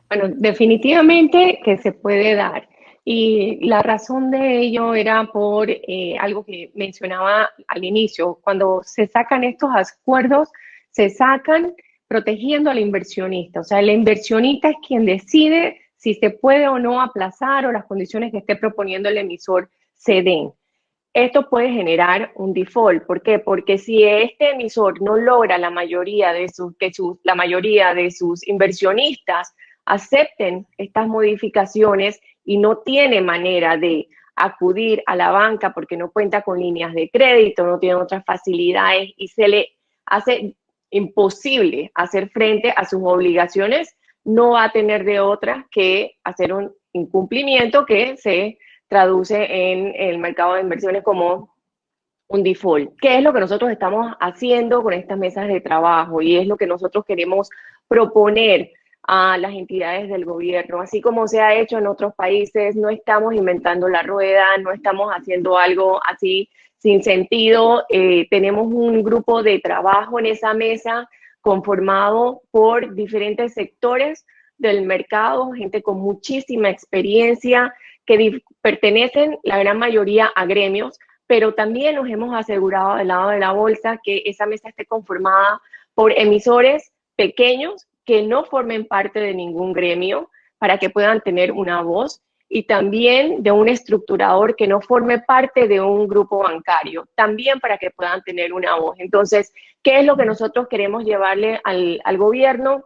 Bueno, definitivamente que se puede dar. Y la razón de ello era por algo que mencionaba al inicio. Cuando se sacan estos acuerdos, se sacan protegiendo al inversionista. O sea, el inversionista es quien decide si se puede o no aplazar o las condiciones que esté proponiendo el emisor se den. Esto puede generar un default. ¿Por qué? Porque si este emisor no logra la mayoría de sus inversionistas acepten estas modificaciones y no tiene manera de acudir a la banca porque no cuenta con líneas de crédito, no tiene otras facilidades y se le hace imposible hacer frente a sus obligaciones, no va a tener de otra que hacer un incumplimiento que se traduce en el mercado de inversiones como un default. ¿Qué es lo que nosotros estamos haciendo con estas mesas de trabajo? Y es lo que nosotros queremos proponer a las entidades del gobierno. Así como se ha hecho en otros países, no estamos inventando la rueda, no estamos haciendo algo así sin sentido. Tenemos un grupo de trabajo en esa mesa conformado por diferentes sectores del mercado, gente con muchísima experiencia, que pertenecen la gran mayoría a gremios, pero también nos hemos asegurado del lado de la bolsa que esa mesa esté conformada por emisores pequeños que no formen parte de ningún gremio para que puedan tener una voz, y también de un estructurador que no forme parte de un grupo bancario, también para que puedan tener una voz. Entonces, ¿qué es lo que nosotros queremos llevarle al gobierno?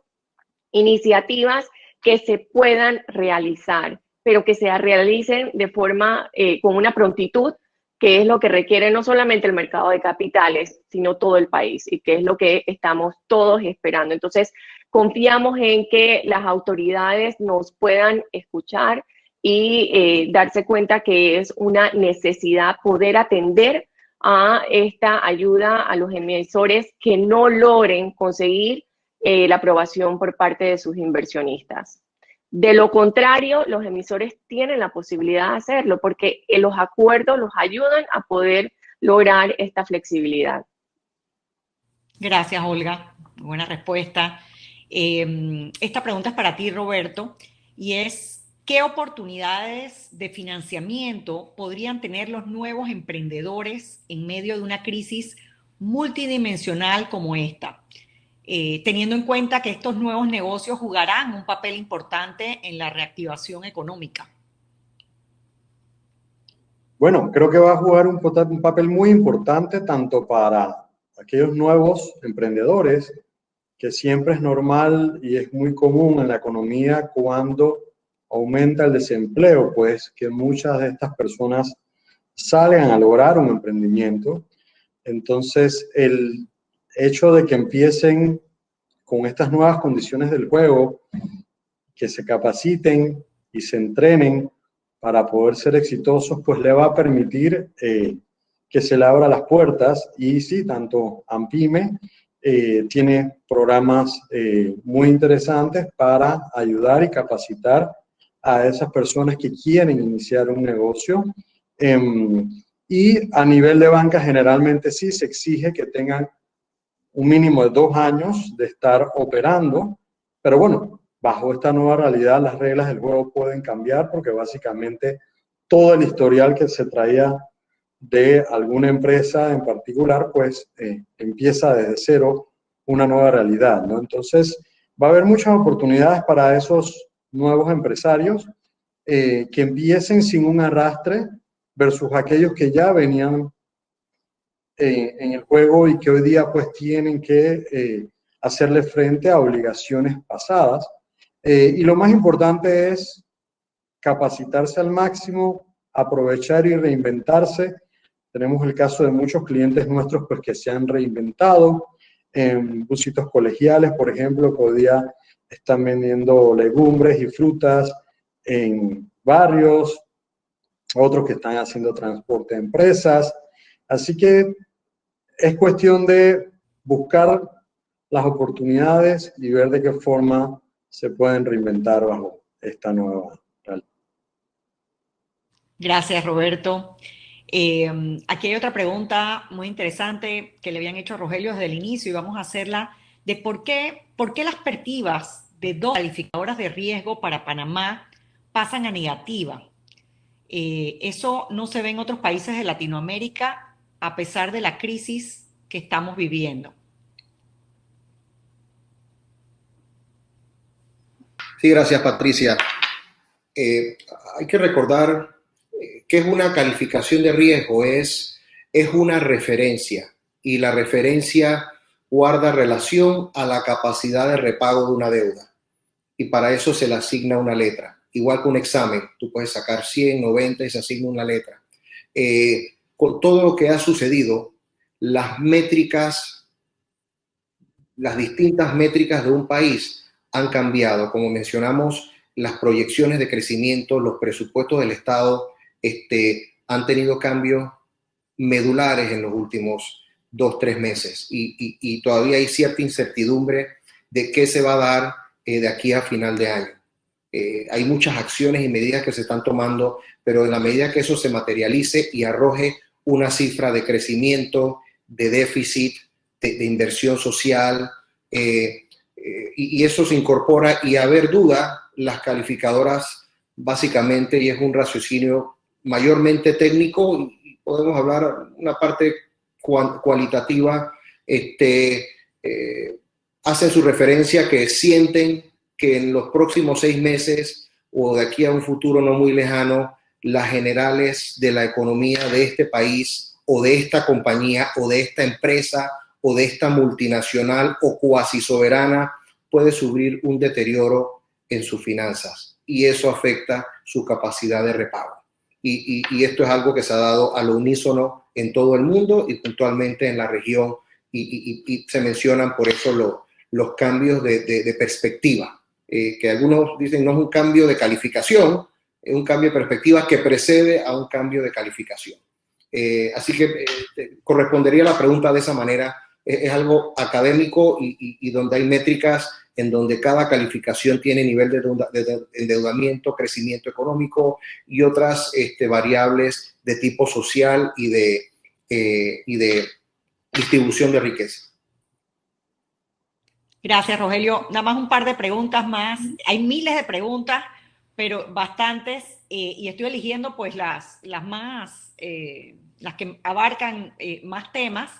Iniciativas que se puedan realizar, pero que se realicen de forma, con una prontitud, que es lo que requiere no solamente el mercado de capitales, sino todo el país, y que es lo que estamos todos esperando. Entonces, confiamos en que las autoridades nos puedan escuchar y darse cuenta que es una necesidad poder atender a esta ayuda a los emisores que no logren conseguir la aprobación por parte de sus inversionistas. De lo contrario, los emisores tienen la posibilidad de hacerlo porque los acuerdos los ayudan a poder lograr esta flexibilidad. Gracias, Olga. Buena respuesta. Esta pregunta es para ti, Roberto, y es: ¿qué oportunidades de financiamiento podrían tener los nuevos emprendedores en medio de una crisis multidimensional como esta? Teniendo en cuenta que estos nuevos negocios jugarán un papel importante en la reactivación económica. Bueno, creo que va a jugar un papel muy importante tanto para aquellos nuevos emprendedores, que siempre es normal y es muy común en la economía cuando aumenta el desempleo, pues que muchas de estas personas salen a lograr un emprendimiento. Entonces, el hecho de que empiecen con estas nuevas condiciones del juego, que se capaciten y se entrenen para poder ser exitosos, pues le va a permitir que se le abra las puertas. Y sí, tanto AMPYME tiene programas muy interesantes para ayudar y capacitar a esas personas que quieren iniciar un negocio. Y a nivel de banca, generalmente sí se exige que tengan un mínimo de 2 años de estar operando, pero bueno, bajo esta nueva realidad las reglas del juego pueden cambiar, porque básicamente todo el historial que se traía de alguna empresa en particular, pues empieza desde cero una nueva realidad, ¿no? Entonces va a haber muchas oportunidades para esos nuevos empresarios que empiecen sin un arrastre versus aquellos que ya venían en el juego y que hoy día pues tienen que hacerle frente a obligaciones pasadas. Y lo más importante es capacitarse al máximo, aprovechar y reinventarse. Tenemos el caso de muchos clientes nuestros pues que se han reinventado. En busitos colegiales, por ejemplo, que hoy día están vendiendo legumbres y frutas en barrios, otros que están haciendo transporte de empresas. Así que es cuestión de buscar las oportunidades y ver de qué forma se pueden reinventar bajo esta nueva realidad. Gracias, Roberto. Aquí hay otra pregunta muy interesante que le habían hecho a Rogelio desde el inicio y vamos a hacerla de por qué las perspectivas de dos calificadoras de riesgo para Panamá pasan a negativa. Eso no se ve en otros países de Latinoamérica a pesar de la crisis que estamos viviendo. Sí, gracias, Patricia. Hay que recordar que es una calificación de riesgo, es una referencia, y la referencia guarda relación a la capacidad de repago de una deuda, y para eso se le asigna una letra. Igual que un examen, tú puedes sacar 100, 90 y se asigna una letra. Con todo lo que ha sucedido, las métricas, las distintas métricas de un país han cambiado. Como mencionamos, las proyecciones de crecimiento, los presupuestos del Estado han tenido cambios medulares en los últimos 2-3 meses y todavía hay cierta incertidumbre de qué se va a dar de aquí a final de año. Hay muchas acciones y medidas que se están tomando, pero en la medida que eso se materialice y arroje una cifra de crecimiento, de déficit, de inversión social, y eso se incorpora, y a haber duda, las calificadoras básicamente, y es un raciocinio mayormente técnico, y podemos hablar una parte cualitativa, hacen su referencia que sienten que en los próximos 6 meses o de aquí a un futuro no muy lejano, las generales de la economía de este país o de esta compañía o de esta empresa o de esta multinacional o cuasi soberana puede sufrir un deterioro en sus finanzas, y eso afecta su capacidad de repago. Y esto es algo que se ha dado al unísono en todo el mundo y puntualmente en la región, y se mencionan por eso los cambios de perspectiva, que algunos dicen no es un cambio de calificación, es un cambio de perspectiva que precede a un cambio de calificación. Así que correspondería la pregunta de esa manera. Es algo académico y donde hay métricas en donde cada calificación tiene nivel de endeudamiento, crecimiento económico y otras variables de tipo social y de distribución de riqueza. Gracias, Rogelio. Nada más un par de preguntas más. Hay miles de preguntas, pero bastantes, y estoy eligiendo pues las más, las que abarcan más temas.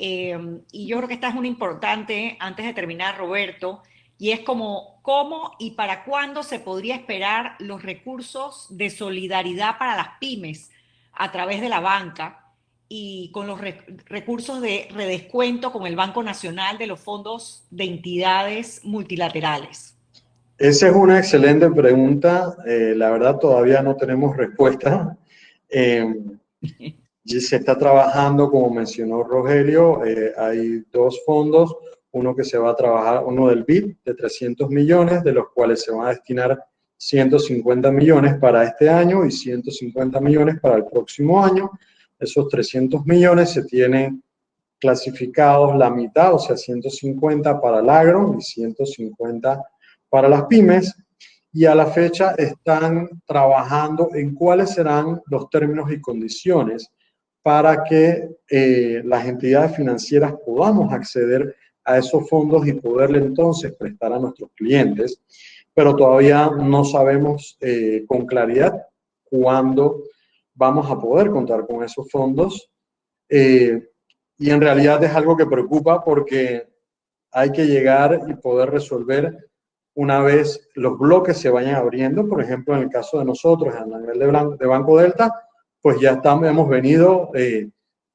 Y yo creo que esta es una importante, antes de terminar, Roberto, y es cómo y para cuándo se podría esperar los recursos de solidaridad para las pymes a través de la banca y con los recursos de redescuento con el Banco Nacional de los fondos de entidades multilaterales. Esa es una excelente pregunta. La verdad todavía no tenemos respuesta. Se está trabajando, como mencionó Rogelio, hay 2 fondos, uno que se va a trabajar, uno del BID de 300 millones, de los cuales se van a destinar 150 millones para este año y 150 millones para el próximo año. Esos 300 millones se tienen clasificados la mitad, o sea, 150 para el agro y 150 para las pymes. Y a la fecha están trabajando en cuáles serán los términos y condiciones para que las entidades financieras podamos acceder a esos fondos y poderle entonces prestar a nuestros clientes, pero todavía no sabemos con claridad cuándo vamos a poder contar con esos fondos, y en realidad es algo que preocupa porque hay que llegar y poder resolver una vez los bloques se vayan abriendo. Por ejemplo, en el caso de nosotros, a nivel de Banco Delta, pues ya hemos venido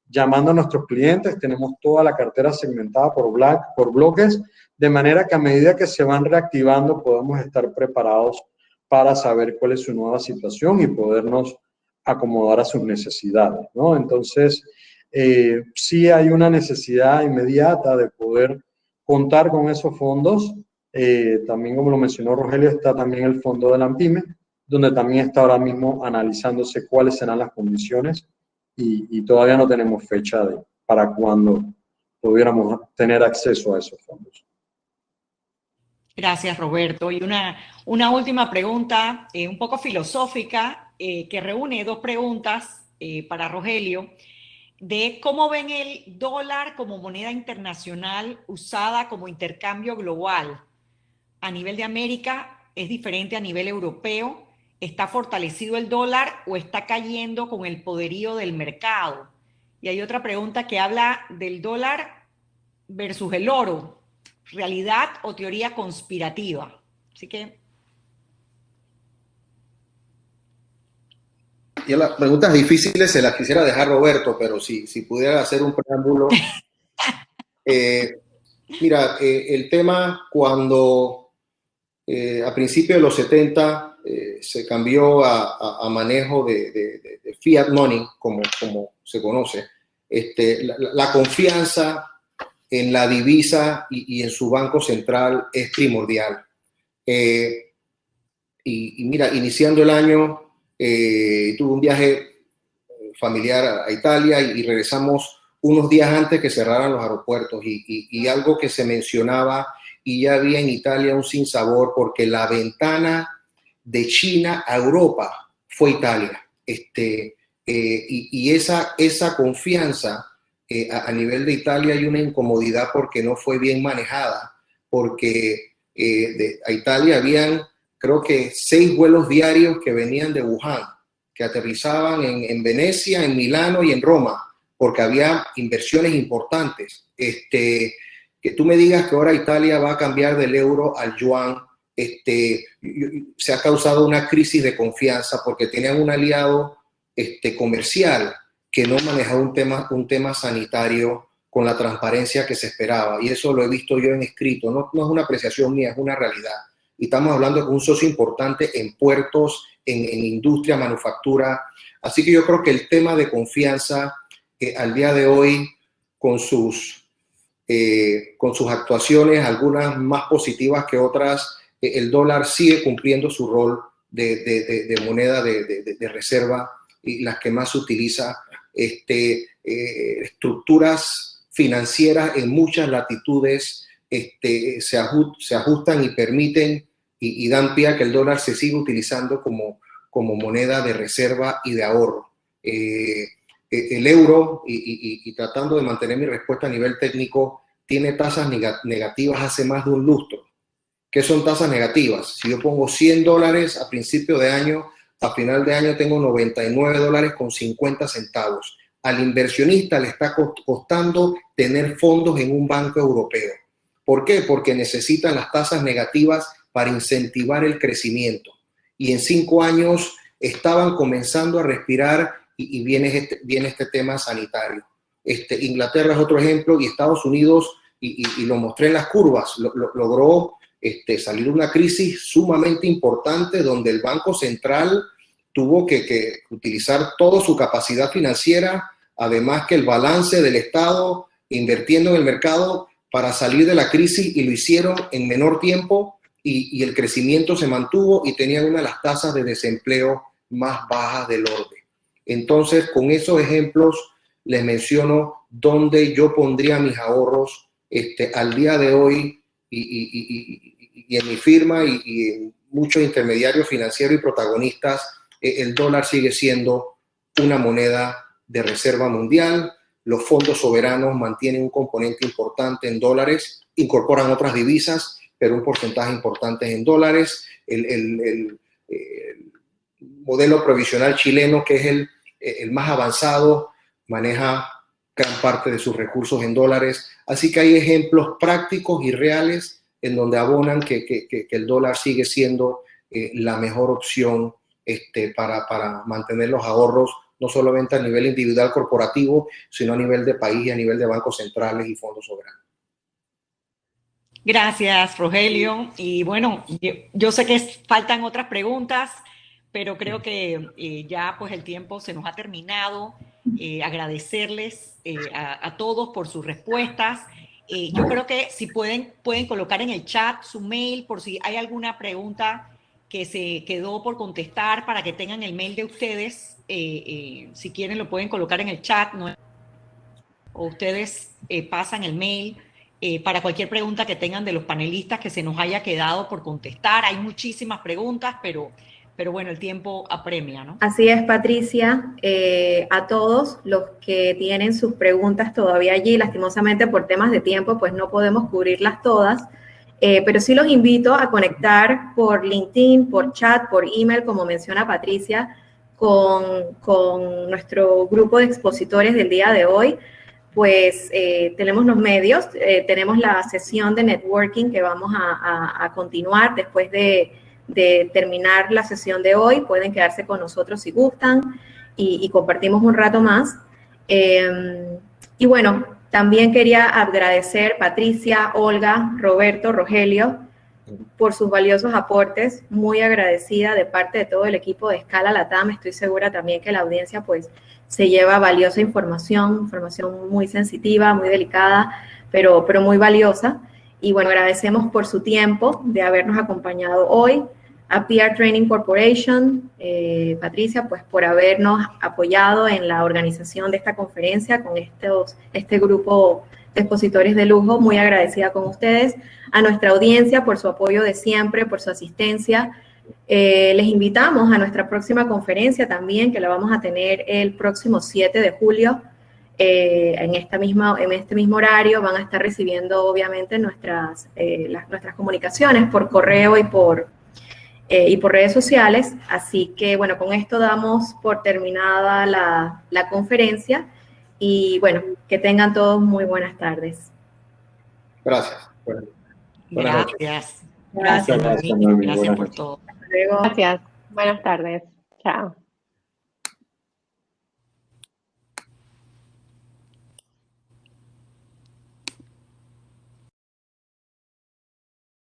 llamando a nuestros clientes, tenemos toda la cartera segmentada por bloques, de manera que a medida que se van reactivando podamos estar preparados para saber cuál es su nueva situación y podernos acomodar a sus necesidades, ¿no? Entonces, sí hay una necesidad inmediata de poder contar con esos fondos. También, como lo mencionó Rogelio, está también el fondo de la PYME, donde también está ahora mismo analizándose cuáles serán las condiciones y todavía no tenemos fecha para cuando pudiéramos tener acceso a esos fondos. Gracias, Roberto. Y una última pregunta, un poco filosófica, que reúne dos preguntas para Rogelio, de cómo ven el dólar como moneda internacional usada como intercambio global. A nivel de América es diferente a nivel europeo. ¿Está fortalecido el dólar o está cayendo con el poderío del mercado? Y hay otra pregunta que habla del dólar versus el oro. ¿Realidad o teoría conspirativa? Así que... Y las preguntas difíciles se las quisiera dejar Roberto, pero si pudiera hacer un preámbulo. Mira, el tema cuando a principios de los 70 se cambió a manejo de fiat money, como se conoce, la confianza en la divisa y en su banco central es primordial. Y mira, iniciando el año, tuve un viaje familiar a Italia y regresamos unos días antes que cerraran los aeropuertos y algo que se mencionaba y ya había en Italia un sinsabor porque la ventana de China a Europa fue Italia. Y esa confianza a nivel de Italia hay una incomodidad porque no fue bien manejada, porque a Italia habían creo que 6 vuelos diarios que venían de Wuhan, que aterrizaban en Venecia, en Milano y en Roma, porque había inversiones importantes. Que tú me digas que ahora Italia va a cambiar del euro al yuan, se ha causado una crisis de confianza porque tenían un aliado comercial que no manejaba un tema sanitario con la transparencia que se esperaba. Y eso lo he visto yo en escrito. No es una apreciación mía, es una realidad. Y estamos hablando de un socio importante en puertos, en industria, manufactura. Así que yo creo que el tema de confianza al día de hoy, con sus actuaciones, algunas más positivas que otras, el dólar sigue cumpliendo su rol de moneda de reserva y las que más se utiliza. Estructuras financieras en muchas latitudes se ajustan y permiten y dan pie a que el dólar se siga utilizando como moneda de reserva y de ahorro. El euro, y tratando de mantener mi respuesta a nivel técnico, tiene tasas negativas hace más de un lustro. ¿Qué son tasas negativas? Si yo pongo $100 a principio de año, a final de año tengo $99.50. Al inversionista le está costando tener fondos en un banco europeo. ¿Por qué? Porque necesitan las tasas negativas para incentivar el crecimiento. Y en 5 años estaban comenzando a respirar y viene este tema sanitario. Inglaterra es otro ejemplo y Estados Unidos, y lo mostré en las curvas, logró salir de una crisis sumamente importante donde el Banco Central tuvo que utilizar toda su capacidad financiera, además que el balance del Estado invirtiendo en el mercado para salir de la crisis, y lo hicieron en menor tiempo y el crecimiento se mantuvo y tenían una de las tasas de desempleo más bajas del orden. Entonces, con esos ejemplos les menciono dónde yo pondría mis ahorros al día de hoy y en mi firma y en muchos intermediarios financieros y protagonistas. El dólar sigue siendo una moneda de reserva mundial. Los fondos soberanos mantienen un componente importante en dólares, incorporan otras divisas, pero un porcentaje importante es en dólares. El modelo provisional chileno, que es el más avanzado, maneja gran parte de sus recursos en dólares. Así que hay ejemplos prácticos y reales en donde abonan que el dólar sigue siendo la mejor opción para mantener los ahorros, no solamente a nivel individual corporativo, sino a nivel de país y a nivel de bancos centrales y fondos soberanos. Gracias, Rogelio. Y bueno, yo sé que faltan otras preguntas, pero creo que ya pues el tiempo se nos ha terminado. Agradecerles a todos por sus respuestas. Yo creo que si pueden colocar en el chat su mail por si hay alguna pregunta que se quedó por contestar para que tengan el mail de ustedes. Si quieren lo pueden colocar en el chat, ¿no? O ustedes pasan el mail para cualquier pregunta que tengan de los panelistas que se nos haya quedado por contestar. Hay muchísimas preguntas, pero bueno, el tiempo apremia, ¿no? Así es, Patricia. A todos los que tienen sus preguntas todavía allí, lastimosamente por temas de tiempo, pues no podemos cubrirlas todas, pero sí los invito a conectar por LinkedIn, por chat, por email, como menciona Patricia, con nuestro grupo de expositores del día de hoy. Pues tenemos los medios, tenemos la sesión de networking que vamos a continuar después de terminar la sesión de hoy. Pueden quedarse con nosotros si gustan y compartimos un rato más. Y bueno, también quería agradecer Patricia, Olga, Roberto, Rogelio por sus valiosos aportes. Muy agradecida de parte de todo el equipo de Escala Latam. Estoy segura también que la audiencia pues se lleva valiosa información muy sensitiva, muy delicada, pero muy valiosa. Y bueno, agradecemos por su tiempo de habernos acompañado hoy. A PR Training Corporation, Patricia, pues por habernos apoyado en la organización de esta conferencia con este grupo de expositores de lujo. Muy agradecida con ustedes. A nuestra audiencia por su apoyo de siempre, por su asistencia. Les invitamos a nuestra próxima conferencia también, que la vamos a tener el próximo 7 de julio. En este mismo horario van a estar recibiendo obviamente nuestras comunicaciones por correo y por redes sociales. Así que bueno, con esto damos por terminada la conferencia y bueno, que tengan todos muy buenas tardes. Gracias. Buenas noches. Gracias, Noemí. Gracias por todo. Hasta luego. Gracias. Buenas tardes. Chao.